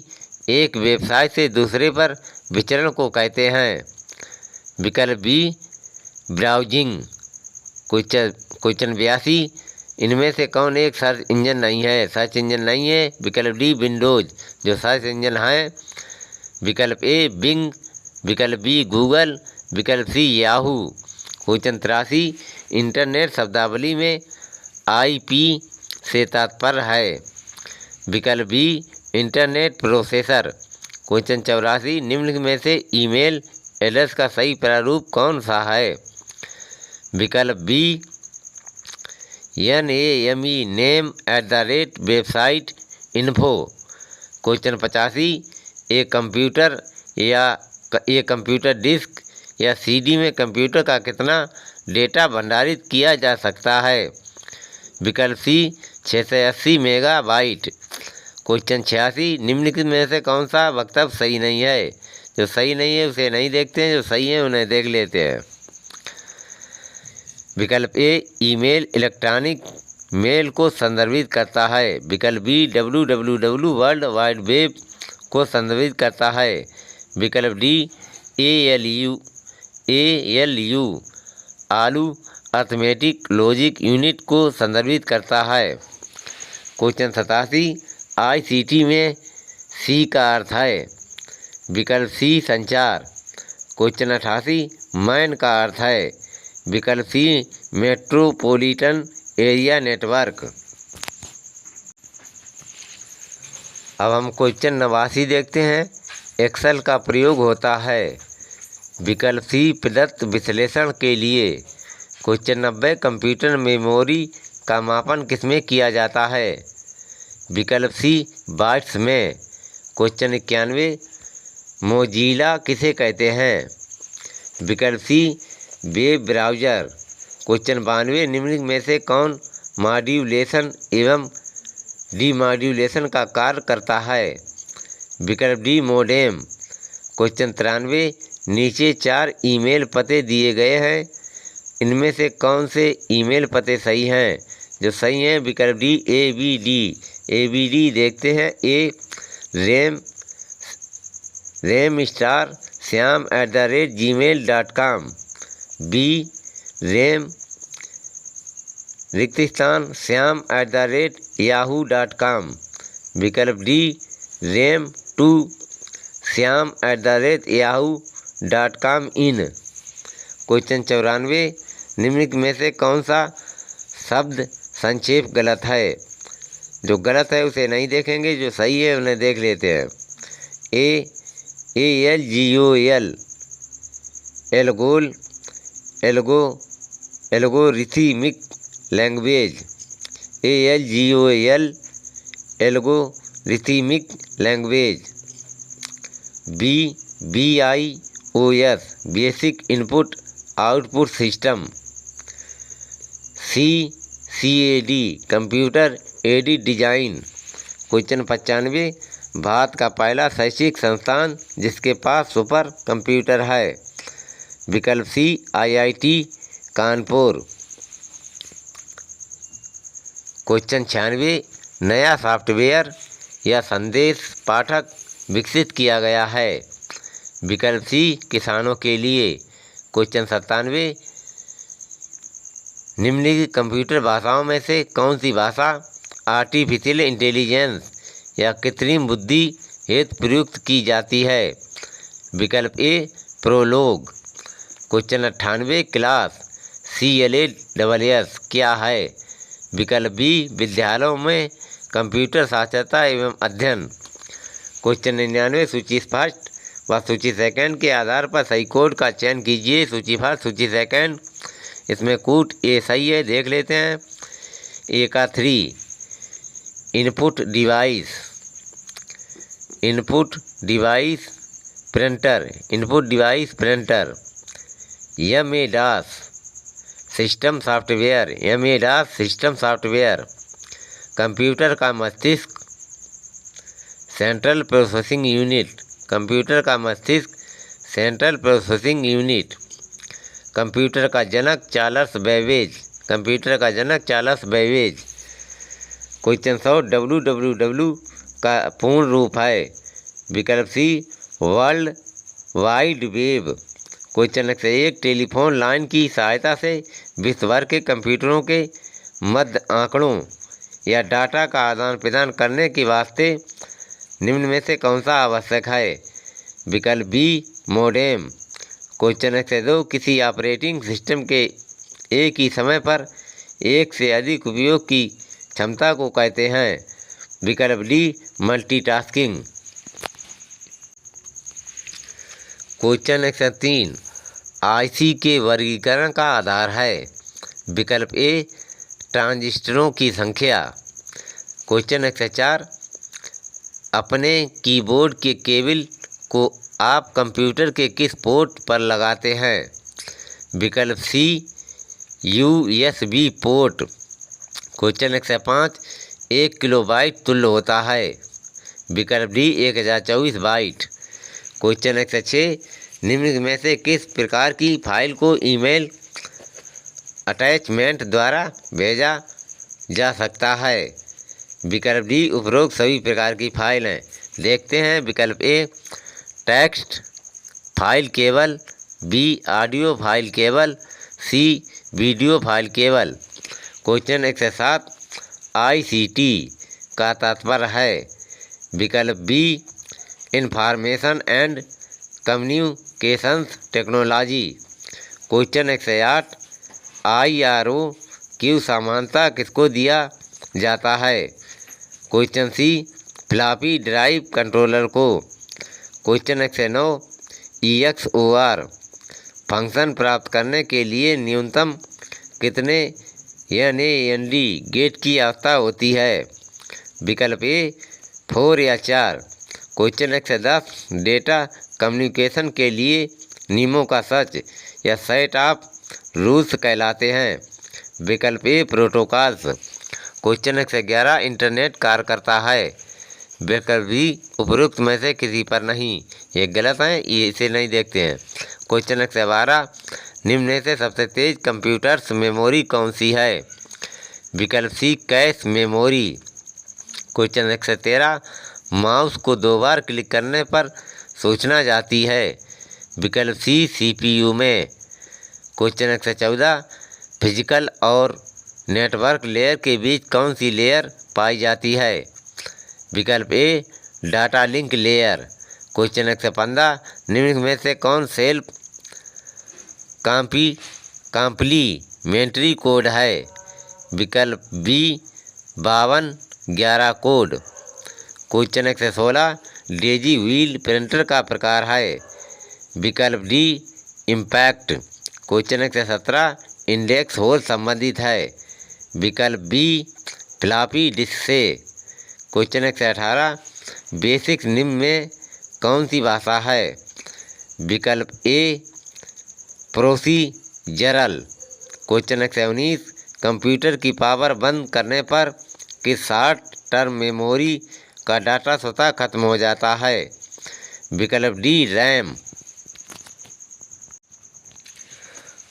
एक वेबसाइट से दूसरे पर विचरण को कहते हैं। विकल्प बी ब्राउजिंग। क्वेश्चन 82 इनमें से कौन एक सर्च इंजन नहीं है। सर्च इंजन नहीं है। विकल्प डी विंडोज जो सर्च इंजन है। विकल्प ए बिंग। विकल्प बी गूगल। विकल्प सी याहू। क्वेश्चन 83 इंटरनेट शब्दावली में IP से तात्पर्य है। विकल्प बी इंटरनेट प्रोसेसर। क्वेश्चन 84 निम्न में से ईमेल एड्रेस का सही प्रारूप कौन सा है। विकल्प B NAME name@website info। Question 85 एक कंप्यूटर डिस्क या CD में कंप्यूटर का कितना डेटा भंडारित किया जा सकता है। विकल्प सी 680 मेगाबाइट। क्वेश्चन 86 निम्नलिखित में से कौन सा वक्तव्य सही नहीं है। जो सही नहीं है उसे नहीं देखते हैं, जो सही है उन्हें देख लेते हैं। विकल्प ए ईमेल इलेक्ट्रॉनिक मेल को संदर्भित करता है। विकल्प B www world wide web को संदर्भित करता है। विकल्प डी ALU आलू अर्थमेटिक लॉजिक यूनिट को संदर्भित करता है। क्वेश्चन 87 ICT में सी का अर्थ है। विकल्प सी संचार। क्वेश्चन 88 मैन का अर्थ है। विकल्प सी मेट्रोपॉलिटन एरिया नेटवर्क। अब हम क्वेश्चन 89 देखते हैं। एक्सेल का प्रयोग होता है। विकल्प सी प्रदत्त विश्लेषण के लिए। क्वेश्चन 90 कंप्यूटर मेमोरी का मापन किसमें किया जाता है। विकल्प सी बाइट्स में। क्वेश्चन 91 मोजिला किसे कहते हैं। विकल्प सी वेब ब्राउज़र। क्वेश्चन 92 निम्नलिखित में से कौन मॉड्यूलेशन एवं डीमॉड्यूलेशन का कार्य करता है। विकल्प डी मोडेम। क्वेश्चन 93 नीचे 4 ईमेल पते दिए गए हैं, इनमें से कौन से ईमेल पते सही हैं। जो सही हैं विकल्प डी ABD देखते हैं। A rem_syam@gmail.com। B rem syam@yahoo.com। विकल्प डी rem2syam@yahoo.com इन। क्वेश्चन 94 निम्नलिखित में से कौन सा शब्द संक्षेप गलत है। जो गलत है उसे नहीं देखेंगे, जो सही है उन्हें देख लेते हैं। ALGOL algorithmic language. ALGOL algorithmic language. BIOS basic input output system. CAD computer aided design. Question 95 Bharat का पहला शैक्षिक संस्थान जिसके पास सुपर कंप्यूटर है। विकल्प सी IIT कानपुर। क्वेश्चन 96 नया सॉफ्टवेयर या संदेश पाठक विकसित किया गया है। विकल्प सी किसानों के लिए। क्वेश्चन 97 निम्नलिखित कंप्यूटर भाषाओं में से कौन सी भाषा आर्टिफिशियल इंटेलिजेंस या कृत्रिम बुद्धि हेतु प्रयुक्त की जाती है। विकल्प ए प्रोलोग। क्वेश्चन 98 क्लास CLASS क्या है। विकल्प बी विद्यालयों में कंप्यूटर साक्षरता एवं अध्ययन। क्वेश्चन 99 सूची फर्स्ट व सूची सेकंड के आधार पर सही कोड का चयन कीजिए। सूची फर्स्ट सूची सेकंड इसमें कोड ए सही है, देख लेते हैं। ए का 3 input device printer. MS system software. Computer का मस्तिष्क सेंट्रल प्रोसेसिंग यूनिट। कंप्यूटर का जनक चार्ल्स बेबेज। क्वेश्चन 100 www का पूर्ण रूप है। विकल्प C world wide web. Question 101 telephone line की सहायता से विश्व भर के कंप्यूटरों के मध्य आंकड़ों या डाटा का आदान प्रदान करने के वास्ते निम्न में से कौन सा आवश्यक है। विकल्प बी मोडेम। क्वेश्चन 102 किसी ऑपरेटिंग सिस्टम के एक ही समय पर एक से अधिक उपयोग की क्षमता को कहते हैं। विकल्प डी मल्टीटास्किंग। क्वेश्चन 103 IC के वर्गीकरण का आधार है। विकल्प ए ट्रांजिस्टरों की संख्या। क्वेश्चन 104 अपने कीबोर्ड के केबल को आप कंप्यूटर के किस पोर्ट पर लगाते हैं। विकल्प सी USB पोर्ट। क्वेश्चन 105 1 किलोबाइट तुल्य होता है। विकल्प डी 1024 बाइट। क्वेश्चन 106 निम्न में से किस प्रकार की फाइल को ईमेल अटैचमेंट द्वारा भेजा जा सकता है। विकल्प डी उपरोक्त सभी प्रकार की फाइलें। देखते हैं विकल्प ए टेक्स्ट फाइल केवल, बी ऑडियो फाइल केवल, सी वीडियो फाइल केवल। क्वेश्चन 107 ICT का तात्पर्य है। विकल्प B information and communications technology. Question 108 IRO की समानता किसको दिया जाता है। Question C floppy drive controller को। क्वेश्चन 109 EXOR फंक्शन प्राप्त करने के लिए न्यूनतम कितने NAND गेट की आवश्यकता होती है। विकल्प ए 4 या 4। क्वेश्चन 110 डेटा कम्युनिकेशन के लिए नियमों का सच या सेट ऑफ रूल्स कहलाते हैं। विकल्प ए प्रोटोकॉल्स। क्वेश्चन 111 इंटरनेट कार्य करता है। विकल्प बी उपरोक्त में से किसी पर नहीं। ये गलत है, ये इसे नहीं देखते हैं। क्वेश्चन 112 निम्न में से सबसे तेज कंप्यूटर्स मेमोरी कौन सी है। विकल्प सी कैश मेमोरी। क्वेश्चन 113 माउस को 2 बार क्लिक करने पर सूचना जाती है। विकल्प सी CPU में। क्वेश्चन 114 फिजिकल और नेटवर्क लेयर के बीच कौन सी लेयर पाई जाती है। विकल्प ए डाटा लिंक लेयर। क्वेश्चन 115 निम्न में से कौन सेल्फ कॉम्प्लीमेंट्री कोड है। विकल्प B 5211 code. Question 116 daisy wheel printer का प्रकार है। विकल्प D impact. Question 117 index hole संबंधित है। विकल्प बी फ्लॉपी डिस्क से। क्वेश्चन 118 बेसिक निम्न में कौन सी भाषा है। विकल्प ए प्रोसीजरल। क्वेश्चन 119 कंप्यूटर की पावर बंद करने पर किस शॉर्ट टर्म मेमोरी का डाटा स्वतः खत्म हो जाता है। विकल्प डी रैम।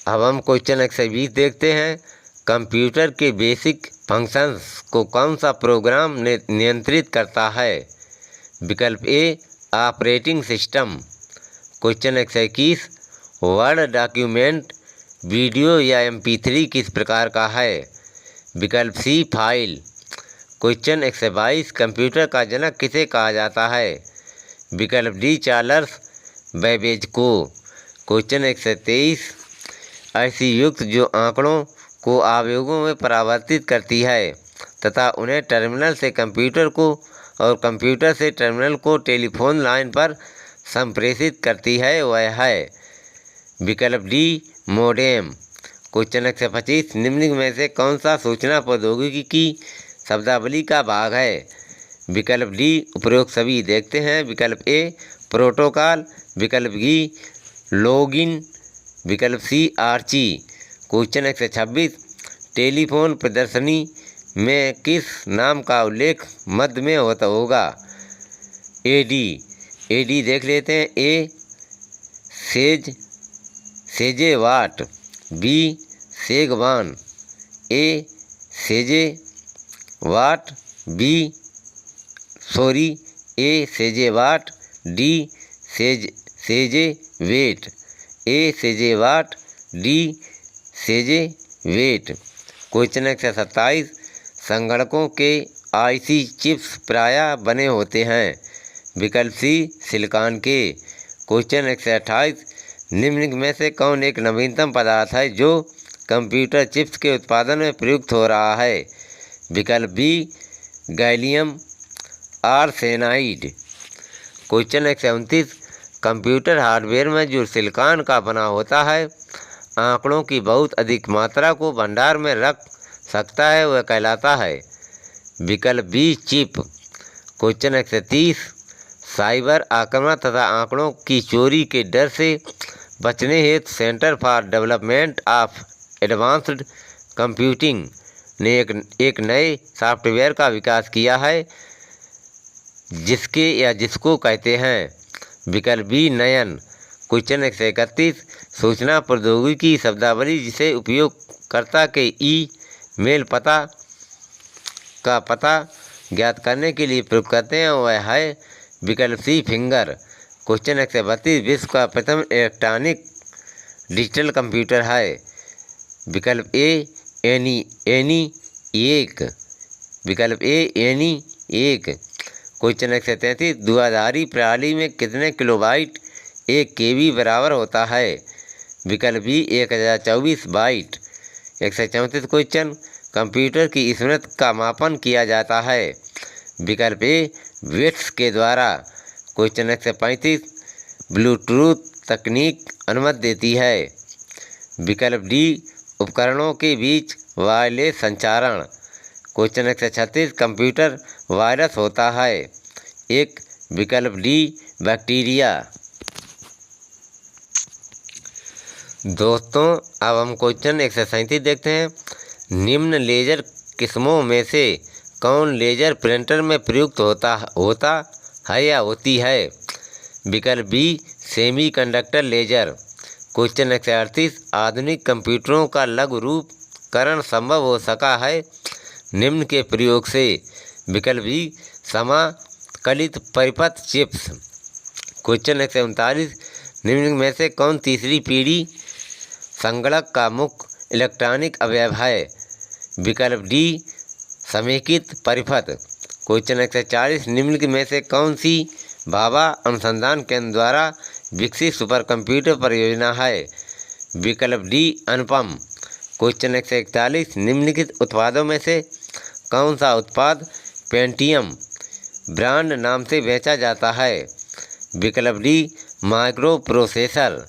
अब हम क्वेश्चन 120 देखते हैं। कंप्यूटर के बेसिक फंक्शंस को कौन सा प्रोग्राम नियंत्रित करता है। विकल्प A operating system. Question 121 word document video या MP3 किस प्रकार का है। विकल्प सी फाइल। क्वेश्चन 122 कंप्यूटर का जनक किसे कहा जाता है। विकल्प डी चार्ल्स बेबेज को। क्वेश्चन 123 ऐसी युक्त जो आंकड़ों को आवेगों में परावर्तित करती है तथा उन्हें टर्मिनल से कंप्यूटर को और कंप्यूटर से टर्मिनल को टेलीफोन लाइन पर संप्रेषित करती है, वह है। विकल्प डी मोडेम। क्वेश्चन 125 निम्न में से कौन सा सूचना प्रौद्योगिकी की शब्दावली का भाग है। विकल्प डी उपरोक्त सभी। देखते हैं। विकल्प ए प्रोटोकॉल। विकल्प बी लॉगिन। विकल्प सी आर्ची। क्वेश्चन 126 टेलीफोन प्रदर्शनी में किस नाम का उल्लेख मध्य में होगा। एडी देख लेते हैं। ए सेजेवाट, बी सेगवान, ए सेजेवाट, ए सेजेवाट, डी सेजेवेट, ए सेजेवाट, डी सेजेवेट। क्वेश्चन 127 संगणकों के IC चिप्स प्रायः बने होते हैं। विकल्प सी सिलिकॉन के। क्वेश्चन 128 निम्न में से कौन एक नवीनतम पदार्थ है जो कंप्यूटर चिप्स के उत्पादन में प्रयुक्त हो रहा है। विकल्प B gallium arsenide. Question 129 computer hardware में जो सिलिकॉन का बना होता है आंकड़ों की बहुत अधिक मात्रा को भंडार में रख सकता है, वह कहलाता है। विकल्प बी चिप। क्वेश्चन 130 साइबर आक्रमण तथा आंकड़ों की चोरी के डर से बचने हेतु centre for development of advanced computing ने एक नए सॉफ्टवेयर का विकास किया है जिसको कहते हैं। विकल्प बी नयन। क्वेश्चन 131 सूचना प्रौद्योगिकी शब्दावली जिसे उपयोगकर्ता के ईमेल पता का पता ज्ञात करने के लिए प्रयोग करते हैं वह है विकल्प सी फिंगर। क्वेश्चन 132 विश्व का प्रथम इलेक्ट्रॉनिक डिजिटल कंप्यूटर है विकल्प ए एनी 1। विकल्प ए एनी 1। क्वेश्चन 133 दुआधारी प्रणाली में कितने किलोबाइट 1 KB बराबर होता है विकल्प बी 1024 बाइट। 134 क्वेश्चन कंप्यूटर की स्मृति का मापन किया जाता है विकल्प ए बिट्स के द्वारा। क्वेश्चन 135 ब्लूटूथ तकनीक अनुमति देती है विकल्प डी उपकरणों के बीच वायरलेस संचारण। क्वेश्चन 136 कंप्यूटर वायरस होता है एक विकल्प डी बैक्टीरिया। दोस्तों अब हम क्वेश्चन 137 देखते हैं। निम्न लेजर किस्मों में से कौन लेजर प्रिंटर में प्रयुक्त होता है या होती है विकल्प बी सेमीकंडक्टर लेजर। क्वेश्चन 138 आधुनिक कंप्यूटरों का लघु रूपकरण संभव हो सका है निम्न के प्रयोग से विकल्प बी समाकलित परिपथ चिप्स। क्वेश्चन 139 निम्न में से कौन तीसरी पीढ़ी संगणक का मुख्य इलेक्ट्रॉनिक अवयव है विकल्प डी समेकित परिपथ। क्वेश्चन 140 निम्न में से कौन सी भाभा अनुसंधान केंद्र द्वारा विकसित सुपर कंप्यूटर परियोजना है विकल्प डी अनुपम। क्वेश्चन 141 निम्नलिखित उत्पादों में से कौन सा उत्पाद पेंटियम ब्रांड नाम से बेचा जाता है विकल्प डी माइक्रो प्रोसेसर।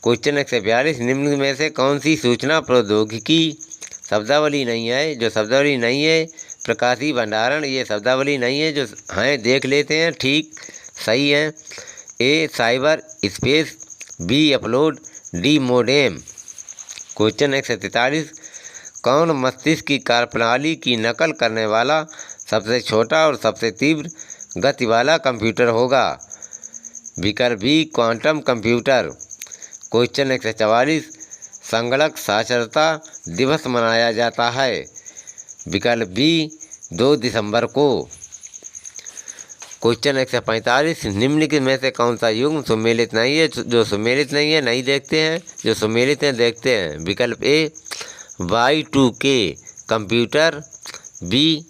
क्वेश्चन 142 निम्न में से कौन सी सूचना प्रौद्योगिकी शब्दावली नहीं है जो शब्दावली नहीं है प्रकाशीय भंडारण ये शब्दावली नहीं है जो हैं देख लेते हैं ठीक सही है। A cyber space B upload D modem. Question 143 कौन मस्तिष्क की कार्यप्रणाली की नकल करने वाला सबसे छोटा और सबसे तीव्र गति वाला कंप्यूटर होगा विकल्प बी क्वांटम कंप्यूटर। क्वेश्चन 144 संगणक साक्षरता दिवस मनाया जाता है विकल्प बी 2 दिसंबर को। क्वेश्चन 145 निम्नलिखित में से कौन सा युग्म सुमेलित नहीं है जो सुमेलित नहीं है नहीं देखते हैं जो सुमेलित हैं देखते हैं विकल्प ए Y2K कंप्यूटर बी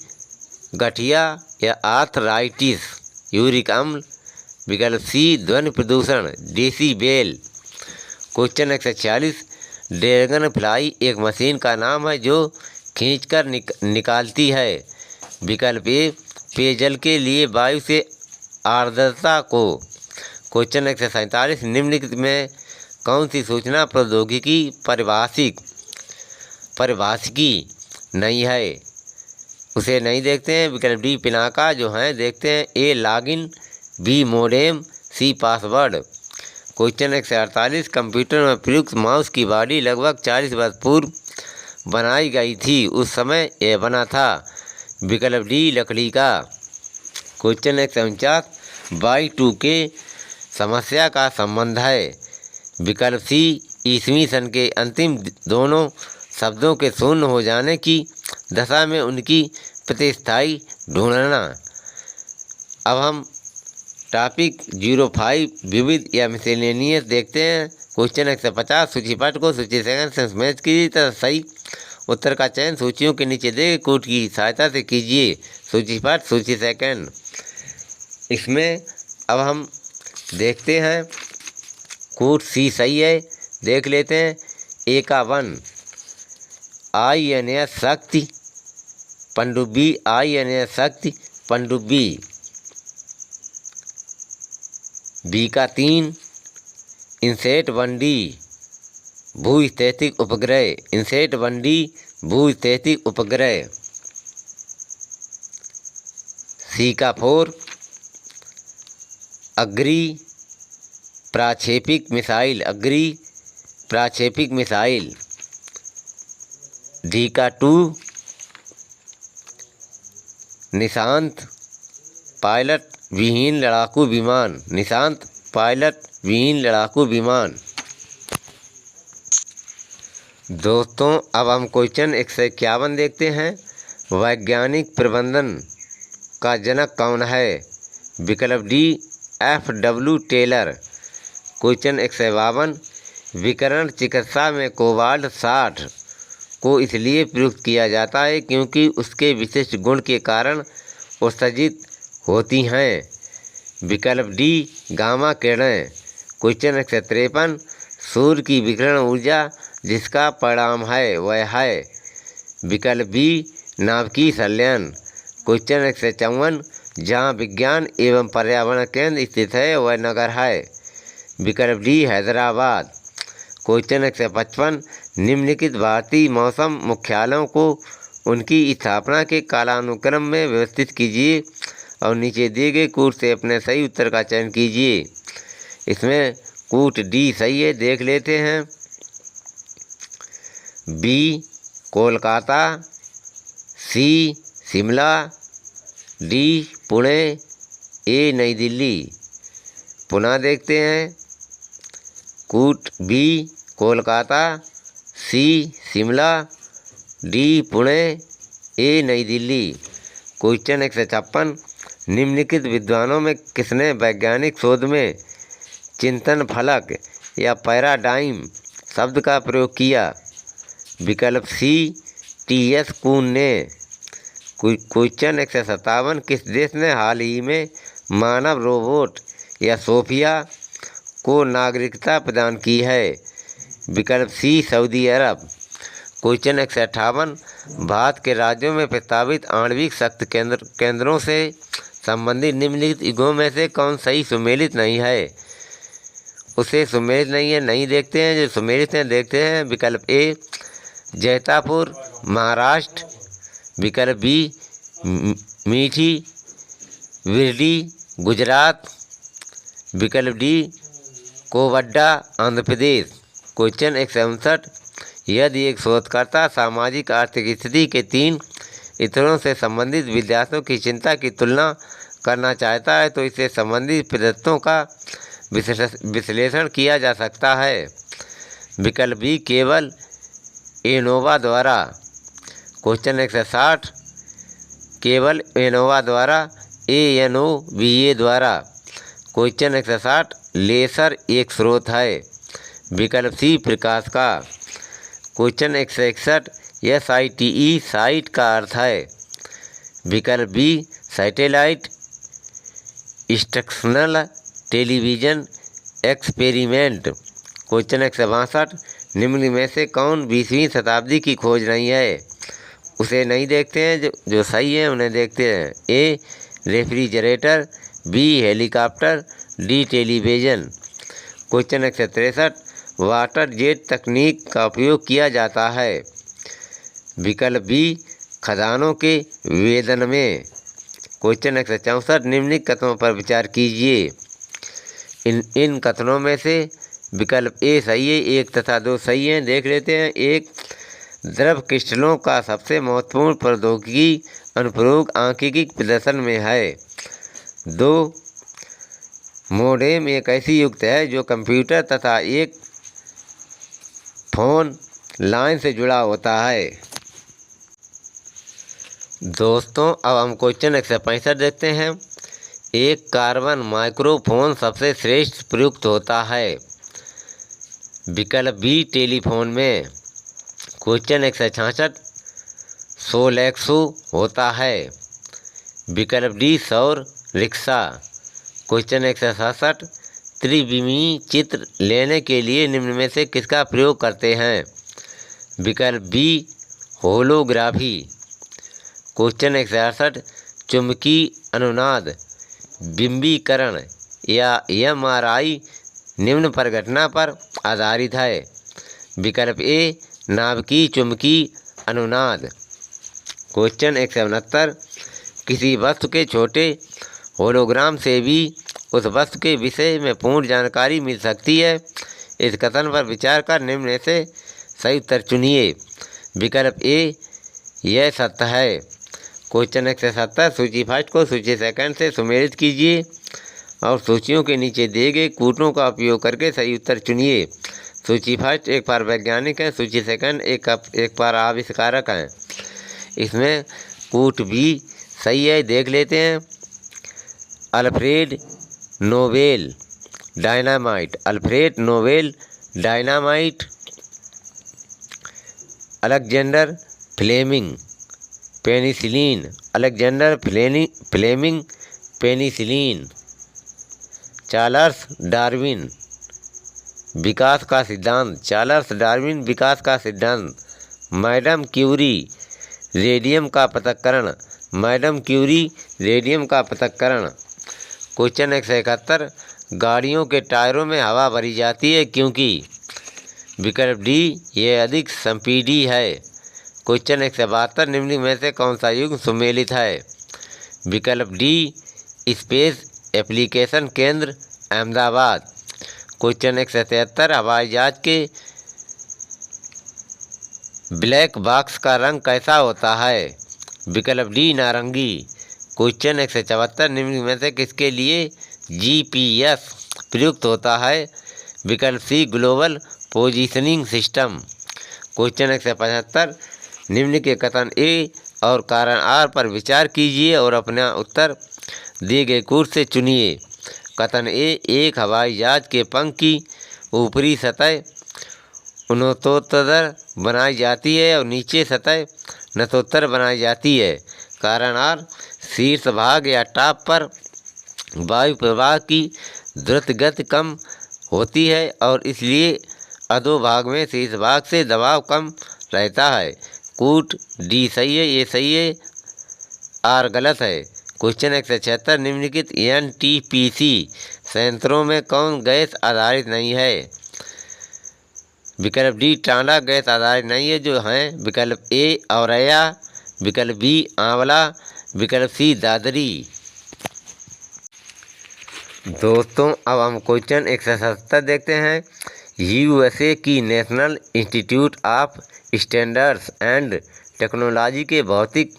गठिया या आर्थराइटिस यूरिक अम्ल विकल्प सी ध्वनि प्रदूषण डेसीबेल। क्वेश्चन 146 ड्रैगन फ्लाई एक मशीन का नाम है जो खींचकर निकालती है विकल्प ए पेयजल के लिए वायु से आर्द्रता को। क्वेश्चन 147 निम्नलिखित में कौन सी सूचना प्रौद्योगिकी परिभाषिकी नहीं है उसे नहीं देखते हैं विकल्प डी पिनाका जो हैं देखते हैं A login B modem C password. Question 148 computer में प्रयुक्त माउस की बॉडी लगभग 40 वर्ष पूर्व बनाई गई थी उस समय यह बना था विकल्प डी लकड़ी का। क्वेश्चन 149 Y2K समस्या का संबंध है विकल्प सी ईस्वी सन के अंतिम दोनों शब्दों के शून्य हो जाने की दशा में उनकी प्रतिस्थाई ढूंढना। अब हम टॉपिक 05 विविध या मिसेलेनियस देखते हैं। क्वेश्चन 150 सूची पाठ को सूची सेकंड से मैच कीजिए तथा सही उत्तर का चयन सूचियों के नीचे दिए कोड की सहायता से कीजिए। सूची पाठ सूची सेकंड इसमें अब हम देखते हैं कोड सी सही है देख लेते हैं। ए का 1 INS शक्ति पनडुब्बी INS शक्ति पनडुब्बी। बी का 3 इनसेट 1D भूस्थैतिक उपग्रह इनसेट 1D भूस्थैतिक उपग्रह। सी का 4 अग्रि प्राक्षेपिक मिसाइल। डी का 2 निशांत पायलट विहीन लड़ाकू विमान। निशांत पायलट विहीन लड़ाकू विमान। दोस्तों अब हम क्वेश्चन 151 देखते हैं। वैज्ञानिक प्रबंधन का जनक कौन है? विकल्प डी F.W. टेलर। क्वेश्चन 152 विकिरण चिकित्सा में कोबाल्ट 60 को इसलिए प्रयुक्त किया जाता है क्योंकि उसके विशिष्ट गुण के कारण उत्सर्जित होती हैं। विकल्प डी गामा किरणें। क्वेश्चन 153 सूर्य की विकिरण ऊर्जा जिसका परिणाम है वह है। विकल्प बी नाभिकीय संलयन। क्वेश्चन 154 जहाँ विज्ञान एवं पर्यावरण केंद्र स्थित है वह नगर है। विकल्प डी हैदराबाद। क्वेश्चन 155 निम्नलिखित भारतीय मौसम मुख्यालयों को उनकी स्थापना के कालानुक्रम में व्यवस्थित कीजिए और नीचे दिए गए कूट से अपने सही उत्तर का चयन कीजिए। इसमें कूट डी सही है, देख लेते हैं। बी कोलकाता, सी शिमला, डी पुणे, ए नई दिल्ली। पुनः देखते हैं। कूट बी कोलकाता, सी शिमला, डी पुणे, ए नई दिल्ली। क्वेश्चन 156 निम्नलिखित विद्वानों में किसने वैज्ञानिक शोध में चिंतन फलक या पैराडाइम शब्द का प्रयोग किया? विकल्प सी T.S. कून ने। क्वेश्चन 157 किस देश ने हाल ही में मानव रोबोट या सोफिया को नागरिकता प्रदान की है? विकल्प सी सऊदी अरब। क्वेश्चन 158 भारत के राज्यों में प्रस्तावित आणविक शक्ति केंद्रों से संबंधित निम्नलिखित युगों में से कौन सही सुमेलित नहीं है? उसे सुमेलित नहीं है, नहीं देखते हैं। जो सुमेलित हैं देखते हैं। विकल्प ए जैतापुर महाराष्ट्र। विकल्प बी मीठी विरडी गुजरात। विकल्प डी कोवड्डा आंध्र प्रदेश। क्वेश्चन 159 यदि एक शोधकर्ता सामाजिक आर्थिक स्थिति के 3 स्तरों से संबंधित विद्यार्थियों की चिंता की तुलना करना चाहता है तो इससे संबंधित प्रदत्तों का विश्लेषण किया जा सकता है। विकल्प बी केवल एनोवा द्वारा। क्वेश्चन 160 केवल एनोवा द्वारा, ANOVA द्वारा। क्वेश्चन 160 लेसर एक स्रोत है। विकल्प सी प्रकाश का। क्वेश्चन 161 SITE साइट का अर्थ है। विकल्प B satellite instructional television experiment. Question 162 निम्न में से कौन 20वीं शताब्दी की खोज नहीं है? उसे नहीं देखते हैं। जो सही है उन्हें देखते हैं। A refrigerator, B helicopter, D television. Question 163 water jet तकनीक का उपयोग किया जाता है। विकल्प बी खदानों के वेदन में। क्वेश्चन 164 निम्नलिखित कथनों पर विचार कीजिए। इन कथनों में से विकल्प ए सही है, 1 तथा 2 सही हैं, देख लेते हैं। 1 द्रव क्रिस्टलों का सबसे महत्वपूर्ण प्रौद्योगिकी अनुप्रयोग आंखिकी प्रदर्शन में है। 2 मोडेम एक ऐसी युक्त है जो कंप्यूटर तथा एक फ़ोन लाइन से जुड़ा होता है। दोस्तों अब हम क्वेश्चन 165 देखते हैं। एक कार्बन माइक्रोफोन सबसे श्रेष्ठ प्रयुक्त होता है। विकल्प बी टेलीफोन में। क्वेश्चन 166 सोलेक्सो होता है। विकल्प डी सौर रिक्शा। क्वेश्चन 167 त्रिविमीय चित्र लेने के लिए निम्न में से किसका प्रयोग करते हैं? विकल्प बी होलोग्राफी। क्वेश्चन 168 चुंबकीय अनुनाद बिंबीकरण या MRI निम्न परिघटना पर आधारित है। विकल्प ए नाभिकीय चुंबकीय अनुनाद। क्वेश्चन 169 किसी वस्तु के छोटे होलोग्राम से भी उस वस्तु के विषय में पूर्ण जानकारी मिल सकती है। इस कथन पर विचार कर निम्न में से सही उत्तर चुनिए। विकल्प ए यह सत्य है। क्वेश्चन 170 सूची फर्स्ट को सूची सेकंड से सुमेलित कीजिए और सूचियों के नीचे दिए गए कूटों का उपयोग करके सही उत्तर चुनिए। सूची फर्स्ट एक बार वैज्ञानिक है, सूची सेकंड एक बार आविष्कारक है। इसमें कूट भी सही है, देख लेते हैं। Alfred Nobel dynamite, Alfred Nobel dynamite. Alexander Fleming penicillin, Alexander Fleming penicillin. Charles Darwin विकास का सिद्धांत, चार्ल्स डार्विन विकास का सिद्धांत। मैडम क्यूरी रेडियम का पृथक्करण, मैडम क्यूरी रेडियम का पृथक्करण। क्वेश्चन 171 गाड़ियों के टायरों में हवा भरी जाती है क्योंकि विकल्प डी ये अधिक संपीडी है। क्वेश्चन 172 निम्न में से कौन सा युग सुमेलित है। विकल्प डी स्पेस एप्लीकेशन केंद्र अहमदाबाद। क्वेश्चन 173 हवाई जहाज के ब्लैक बॉक्स का रंग कैसा होता है। विकल्प डी नारंगी। क्वेश्चन 174 निम्न में से किसके लिए GPS प्रयुक्त होता है। विकल्प C global positioning system. Question 175 निम्न के कथन ए और कारण आर पर विचार कीजिए और अपना उत्तर दिए गए कूट से चुनिए। कथन ए एक हवाई जहाज के पंख की ऊपरी सतह उन्नतोत्तर बनाई जाती है और नीचे सतह नतोत्तर बनाई जाती है। कारण आर शीर्ष भाग या टॉप पर वायु प्रवाह की द्रुत गति कम होती है और इसलिए अधोभाग में शीर्ष भाग से दबाव कम रहता है। कूट डी सही है, ये सही है, आर गलत है। क्वेश्चन 176 निम्नलिखित NTPC संयंत्रों में कौन गैस आधारित नहीं है। विकल्प डी टांडा गैस आधारित नहीं है, जो हैं विकल्प ए औरैया, विकल्प बी आंवला, विकल्प सी दादरी। दोस्तों अब हम क्वेश्चन 177 देखते हैं। USA की national institute of standards and technology के भौतिक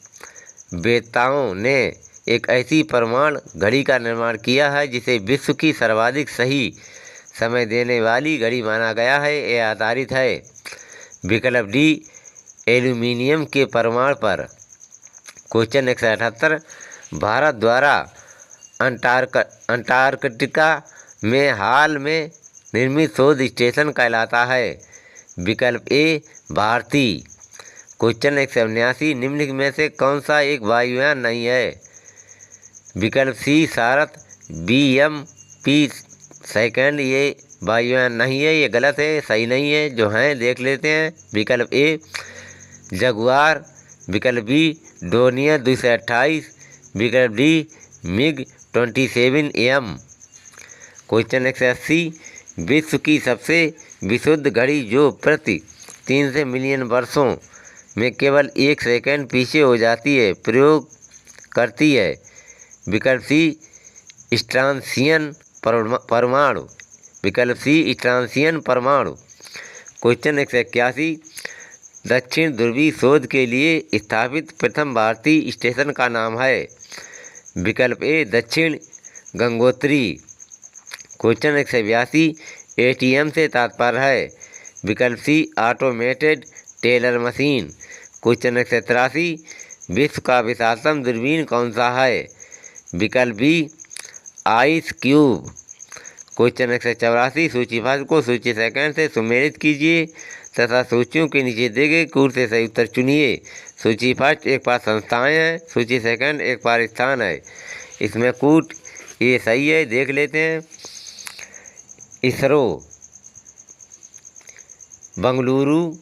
वेत्ताओं ने एक ऐसी परमाणु घड़ी का निर्माण किया है जिसे विश्व की सर्वाधिक सही समय देने वाली घड़ी माना गया है। यह आधारित है विकल्प डी एल्यूमीनियम के परमाणु पर। क्वेश्चन 178 भारत द्वारा अंटार्कटिका में हाल में निर्मित शोध स्टेशन कहलाता है। विकल्प ए भारती। क्वेश्चन 179 निम्नलिखित में से कौन सा एक वायुयान नहीं है। विकल्प सी सारथ BMP सेकंड ये वायुयान नहीं है, ये गलत है, सही नहीं है, जो हैं देख लेते हैं। विकल्प ए जगुआर, विकल्प बी डोनियर 228, विकल्प डी MiG-27M। क्वेश्चन 180 विश्व की सबसे विशुद्ध घड़ी जो प्रति 300 मिलियन वर्षों में केवल 1 सेकंड पीछे हो जाती है प्रयोग करती है। विकल्प सी स्ट्रांसियन परमाणु, विकल्प सी स्ट्रांसियन परमाणु। क्वेश्चन 181 दक्षिण ध्रुवी शोध के लिए स्थापित प्रथम भारतीय स्टेशन का नाम है। विकल्प ए दक्षिण गंगोत्री। क्वेश्चन 182 ATM से तात्पर्य है। विकल्प सी ऑटोमेटेड टेलर मशीन। क्वेश्चन 183 विश्व का विशालतम दूरबीन कौन सा है। विकल्प बी आइस क्यूब। क्वेश्चन 184 सूची फर्स्ट को सूची सेकंड से सुमेलित कीजिए तथा सूचियों के नीचे दिए गए कूट से सही उत्तर चुनिए। सूची फर्स्ट एक बार संस्थाएं हैं, सूची सेकंड एक बार स्थान है। इसमें कूट ये सही है, देख लेते हैं। ISRO Bengaluru,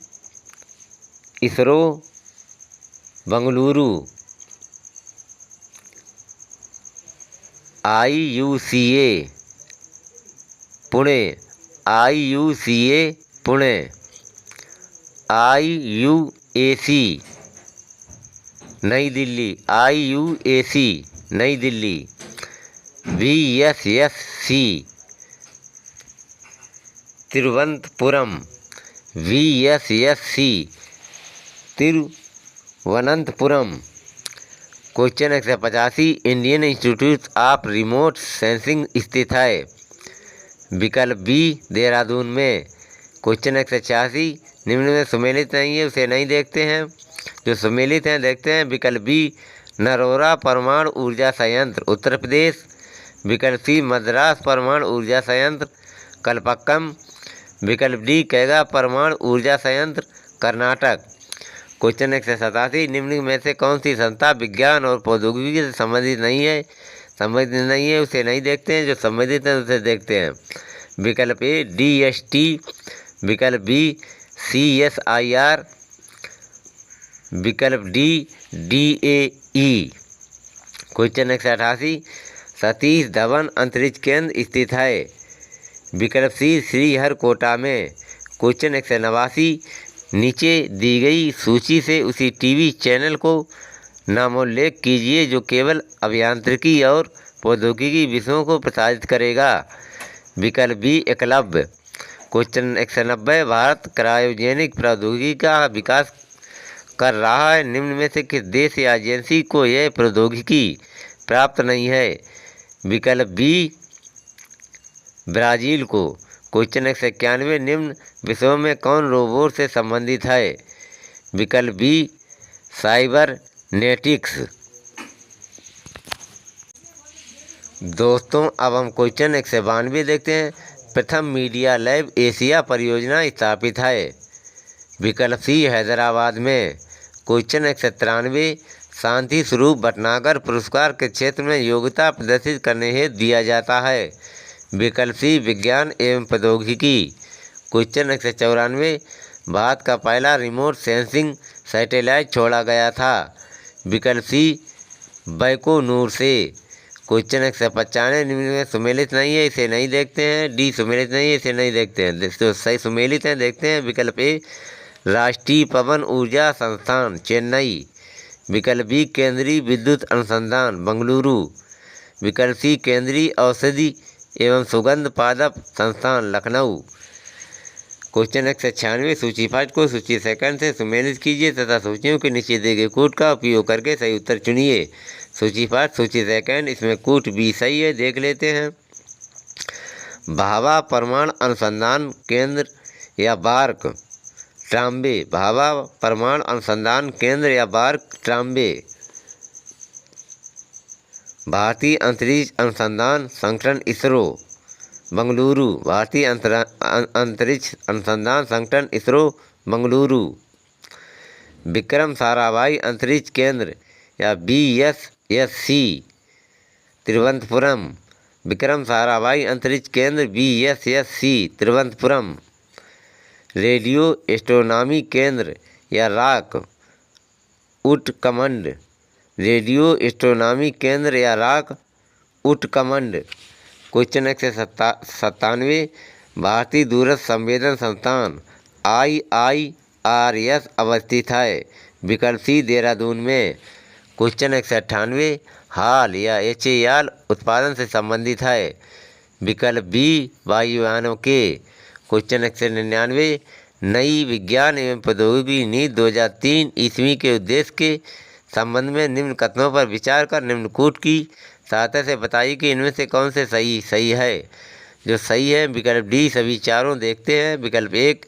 ISRO Bengaluru. IUCA Pune, IUCA Pune. IUAC नई दिल्ली, IUAC नई Delhi. VSSC Thiruvananthapuram, VSSC Thiruvananthapuram. Question 185 Indian institute of remote sensing स्थित है। विकल्प बी देहरादून में। क्वेश्चन 186 निम्न में सुमेलित नहीं है, उसे नहीं देखते हैं। जो सुमेलित हैं देखते हैं। विकल्प बी नरोरा परमाणु ऊर्जा संयंत्र उत्तर प्रदेश। विकल्प सी मद्रास परमाणु ऊर्जा संयंत्र कलपक्कम। विकल्प डी कैगा परमाणु ऊर्जा संयंत्र कर्नाटक। क्वेश्चन 187 निम्न में से कौन सी संस्था विज्ञान और प्रौद्योगिकी से संबंधित नहीं है, उसे नहीं देखते हैं। जो संबंधित है उसे देखते हैं। विकल्प ए DST। विकल्प बी CSIR। विकल्प D DAE। Question 188 Satish Dhawan अंतरिक्ष केंद्र स्थित है। विकल्प सी श्रीहरिकोटा में। क्वेश्चन 189 नीचे दी गई सूची से उसी टीवी चैनल को नामोल्लेख कीजिए जो केवल अभियांत्रिकी और प्रौद्योगिकी विषयों को प्रसारित करेगा। विकल्प B Eklavya. Question 190 Bharat cryogenic प्रौद्योगिकी का विकास कर रहा है, निम्न में से किस देश या एजेंसी को यह प्रौद्योगिकी प्राप्त नहीं है। विकल्प बी ब्राज़ील को। क्वेश्चन 191 निम्न विषयों में कौन रोबोट से संबंधित है। विकल्प बी साइबरनेटिक्स। दोस्तों अब हम क्वेश्चन 192 देखते हैं। प्रथम मीडिया लैब एशिया परियोजना स्थापित है। विकल्प सी हैदराबाद में। क्वेश्चन 193 शांति स्वरूप भटनागर पुरस्कार के क्षेत्र में योग्यता प्रदर्शित करने हेतु दिया जाता है। विकल्प सी विज्ञान एवं प्रौद्योगिकी। क्वेश्चन 194 भारत का पहला रिमोट सेंसिंग सैटेलाइट छोड़ा गया था। विकल्प सी बैकोनूर से। क्वेश्चन 195 निम्न में सुमेलित नहीं है, इसे नहीं देखते हैं। डी सुमेलित नहीं है, इसे नहीं देखते हैं। तो सही सुमेलित हैं देखते हैं। विकल्प ए राष्ट्रीय पवन ऊर्जा संस्थान चेन्नई। विकल्प बी केंद्रीय विद्युत अनुसंधान बेंगलुरु। विकल्प सी केंद्रीय औषधि एवं सुगंध पादप संस्थान लखनऊ। क्वेश्चन 196 सूची फर्स्ट को सूची सेकंड से सुमेलित कीजिए तथा सूचियों के नीचे दिए गए कूट का उपयोग करके सही उत्तर चुनिए। सूची फर्स्ट सूची सेकंड, इसमें कूट बी सही है, देख लेते हैं। भाभा परमाणु अनुसंधान केंद्र या बार्क ट्राम्बे। भाभा परमाणु अनुसंधान केंद्र या बार्क ट्राम्बे। भारतीय अंतरिक्ष अनुसंधान संगठन इसरो बेंगलुरु। भारतीय अंतरिक्ष अनुसंधान संगठन इसरो बेंगलुरु। विक्रम साराभाई अंतरिक्ष केंद्र या BSSC तिरुवनंतपुरम। विक्रम साराभाई अंतरिक्ष केंद्र BSSC तिरुवनंतपुरम। रेडियो एस्ट्रोनॉमी केंद्र या रॉक उत्कमंड। रेडियो एस्ट्रोनॉमी केंद्र या रॉक उत्कमंड। क्वेश्चन 197 भारतीय दूरस्थ संवेदन संस्थान IIRS अवस्थित है। विकल्प सी देहरादून में। क्वेश्चन 198 हाल या HAL उत्पादन से संबंधित है। विकल्प बी वायुयानों के। क्वेश्चन 199 नई विज्ञान एवं प्रौद्योगिकी नीति 2003 ईस्वी के उद्देश्य के संबंध में निम्न कथनों पर विचार कर निम्न कूट की सहायता से बताइए कि इनमें से कौन से सही है। जो सही है विकल्प डी सभी चारों देखते हैं। विकल्प एक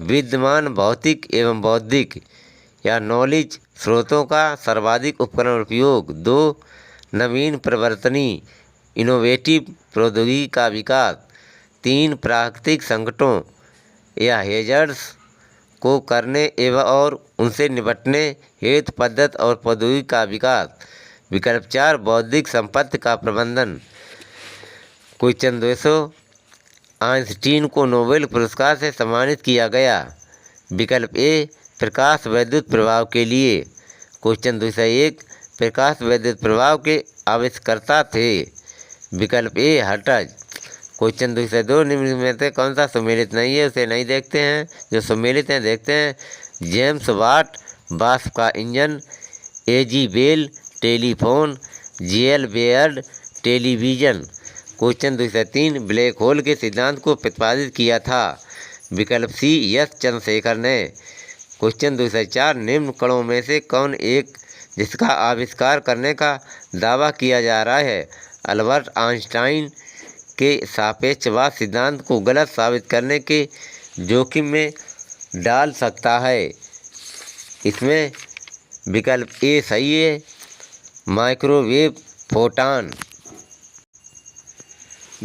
विद्यमान भौतिक एवं बौद्धिक या नॉलेज स्रोतों का सर्वाधिक उपकरण उपयोग। 2 नवीन परिवर्तनीय इनोवेटिव प्रौद्योगिकी का विकास। 3 प्राकृतिक संकटों या हेजर्ड्स को करने एवं और उनसे निपटने हेतु पद्धति और प्रौद्योगिकी का विकास। विकल्प 4 बौद्धिक संपत्ति का प्रबंधन। क्वेश्चन 200 आइंस्टीन को नोबेल पुरस्कार से सम्मानित किया गया। विकल्प ए प्रकाश वैद्युत प्रभाव के लिए। क्वेश्चन 201 प्रकाश वैद्युत प्रभाव के आविष्कर्ता थे। विकल्प ए हर्ट्ज। क्वेश्चन 202 निम्न में से कौन सा सुमेलित नहीं है, उसे नहीं देखते हैं। जो सुमेलित हैं देखते हैं। जेम्स वाट वाष्प का engine. AG Bell telephone. JL Baird television. Question 203 black hole के सिद्धांत को प्रतिपादित किया था। विकल्प सी एस चंद्रशेखर ने। क्वेश्चन 204 निम्न कणों में से कौन एक जिसका आविष्कार करने का दावा किया जा रहा है, अल्बर्ट आइंस्टाइन के सापेक्षवाद सिद्धांत को गलत साबित करने के जोखिम में डाल सकता है। इसमें विकल्प ए सही है, माइक्रोवेव फोटॉन।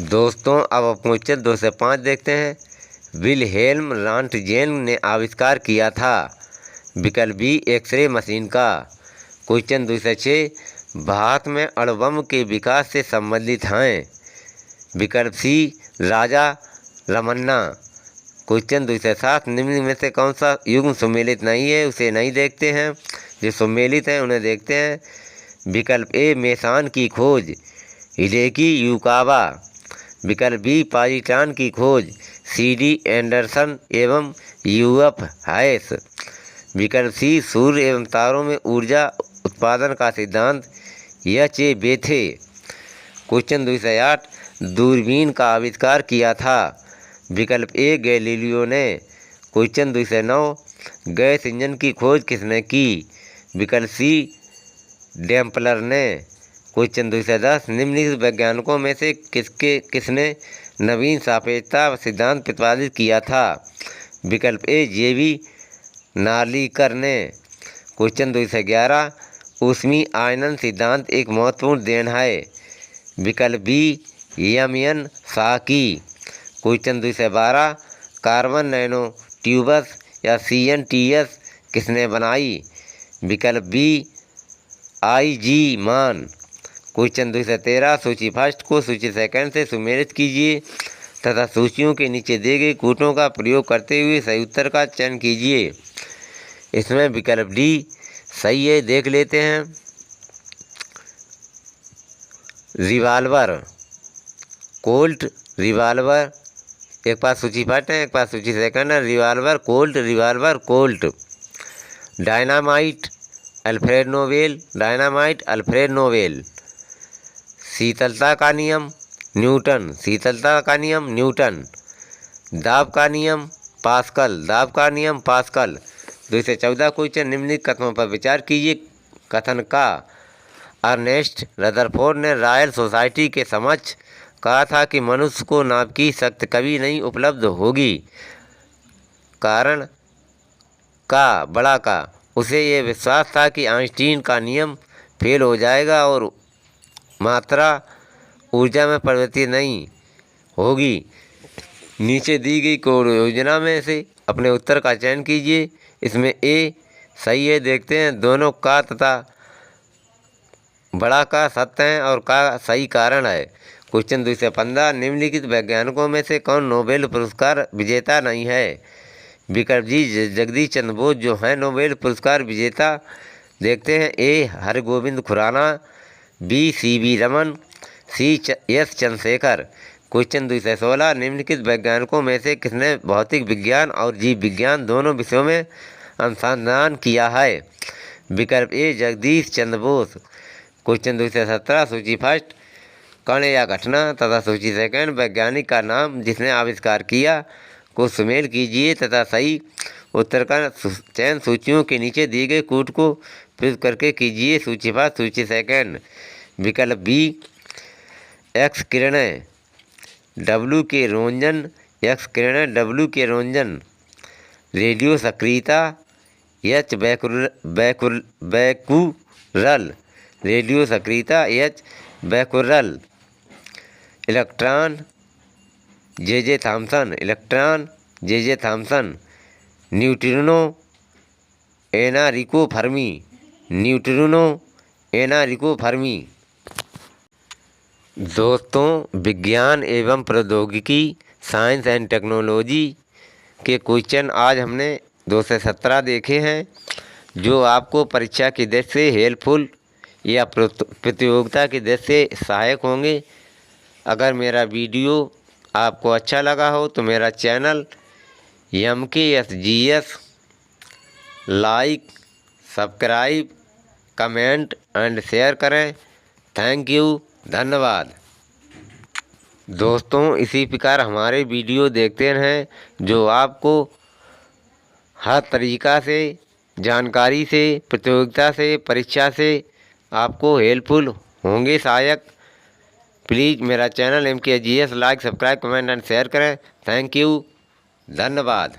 दोस्तों अब क्वेश्चन 2 से 5 देखते हैं। विल्हेल्म रॉन्टगेन ने आविष्कार किया था, विकल्प बी एक्सरे मशीन का। क्वेश्चन 2 से 6 भारत में अणुबम के विकास से संबंधित हैं, विकल्प सी राजा रमन्ना। क्वेश्चन 2 से 7 निम्न में से कौन सा युग्म सुमेलित नहीं है, उसे नहीं देखते हैं, जो सुमेलित हैं उन्हें देखते हैं। विकल्प ए मेसान की खोज, हिडेकी युकावा। विकल्प बी पाजिट्रॉन की खोज, सीडी एंडरसन एवं यूएफ हाइस। विकल्प सी सूर्य एवं तारों में ऊर्जा उत्पादन का सिद्धांत, एच.ए. बेथे। क्वेश्चन 2 से 8 दूरबीन का आविष्कार किया था, विकल्प ए गैलीलियो ने। क्वेश्चन 2 से 9 गैस इंजन की खोज किसने की, विकल्प सी डैम्पलर ने। क्वेश्चन 2 से 10 निम्नलिखित वैज्ञानिकों में से किसने नवीन सापेक्षता सिद्धांत प्रतिपादित किया था, विकल्प ए जेवी नार्लिकर ने। क्वेश्चन 2 से 11 ऊष्मीय आयनन सिद्धांत एक महत्वपूर्ण देन है, विकल्प बी एम.एन. साकी। क्वेश्चन 2 से 12 कार्बन नैनो ट्यूब्स या CNTS किसने बनाई, विकल्प बी I.G. मान। क्वेश्चन 2 से 13 सूची फर्स्ट को सूची सेकंड से सुमेलित कीजिए तथा सूचियों के नीचे दिए गए कूटों का प्रयोग करते हुए सही उत्तर का चयन कीजिए। इसमें विकल्प डी सही है, देख लेते हैं। रिवाल्वर, कोल्ट रिवाल्वर, एक पास सूची फर्स्ट है एक पास सूची सेकंड है। Revolver Colt. Dynamite Alfred Nobel, dynamite Alfred Nobel. शीतलता का नियम न्यूटन, शीतलता का नियम न्यूटन। दाब का नियम पास्कल, दाब का नियम पास्कल। 2 से 14 क्वेश्चन निम्नलिखित कथनों पर विचार कीजिए। कथन का अर्नेस्ट रदरफोर्ड ने रॉयल सोसाइटी के समक्ष कहा था कि मनुष्य को नाप की शक्ति कभी नहीं उपलब्ध होगी। कारण का बड़ा का उसे ये विश्वास था कि आइंस्टीन का नियम फेल हो जाएगा और मात्रा ऊर्जा में परिवर्तित नहीं होगी। नीचे दी गई कोड योजना में से अपने उत्तर का चयन कीजिए। इसमें ए सही है, देखते हैं। दोनों का तथा बड़ा का सत्य है और का सही कारण है। क्वेश्चन 2 से 15 निम्नलिखित वैज्ञानिकों में से कौन नोबेल पुरस्कार विजेता नहीं है, विकल्प जी जगदीश चंद्र बोस जो हैं नोबेल पुरस्कार विजेता। देखते हैं। A Hargobind Khorana, B CV. Raman, C S Chandrasekhar. Question 2 से 16 निम्नलिखित वैज्ञानिकों में से किसने भौतिक विज्ञान और जीव विज्ञान दोनों विषयों में अनुसंधान किया है, विकल्प ए जगदीश चंद्र बोस। क्वेश्चन 2 से 17 सूची फर्स्ट कण या घटना तथा सूची सेकंड वैज्ञानिक का नाम जिसने आविष्कार किया को सुमेल कीजिए तथा सही उत्तर का चयन सूचियों के नीचे दिए गए कूट को प्रयुक्त करके कीजिए। सूची फर्स्ट सूची सेकंड, विकल्प बी एक्स किरणें W के रोंजन, एक्स किरणें W के रोंजन। रेडियो सक्रियता एच बैकुरल, रेडियो सक्रियता H Becquerel. Electron J Thomson, electron J Thomson. Neutrino Enrico Fermi, neutrino Enrico Fermi. दोस्तों विज्ञान एवं प्रौद्योगिकी साइंस एंड टेक्नोलॉजी के क्वेश्चन आज हमने 2 से 17 देखे हैं, जो आपको परीक्षा की दृष्टि से हेल्पफुल या प्रतियोगिता की दृष्टि से सहायक होंगे। अगर मेरा वीडियो आपको अच्छा लगा हो तो मेरा channel MKSGS like, subscribe, comment and share करें। थैंक यू, धन्यवाद। दोस्तों इसी प्रकार हमारे वीडियो देखते रहें जो आपको हर तरीक़ा से जानकारी से, प्रतियोगिता से, परीक्षा से आपको हेल्पफुल होंगे सहायक। प्लीज़ मेरा channel MKGS like, subscribe, comment and share करें। थैंक यू, धन्यवाद।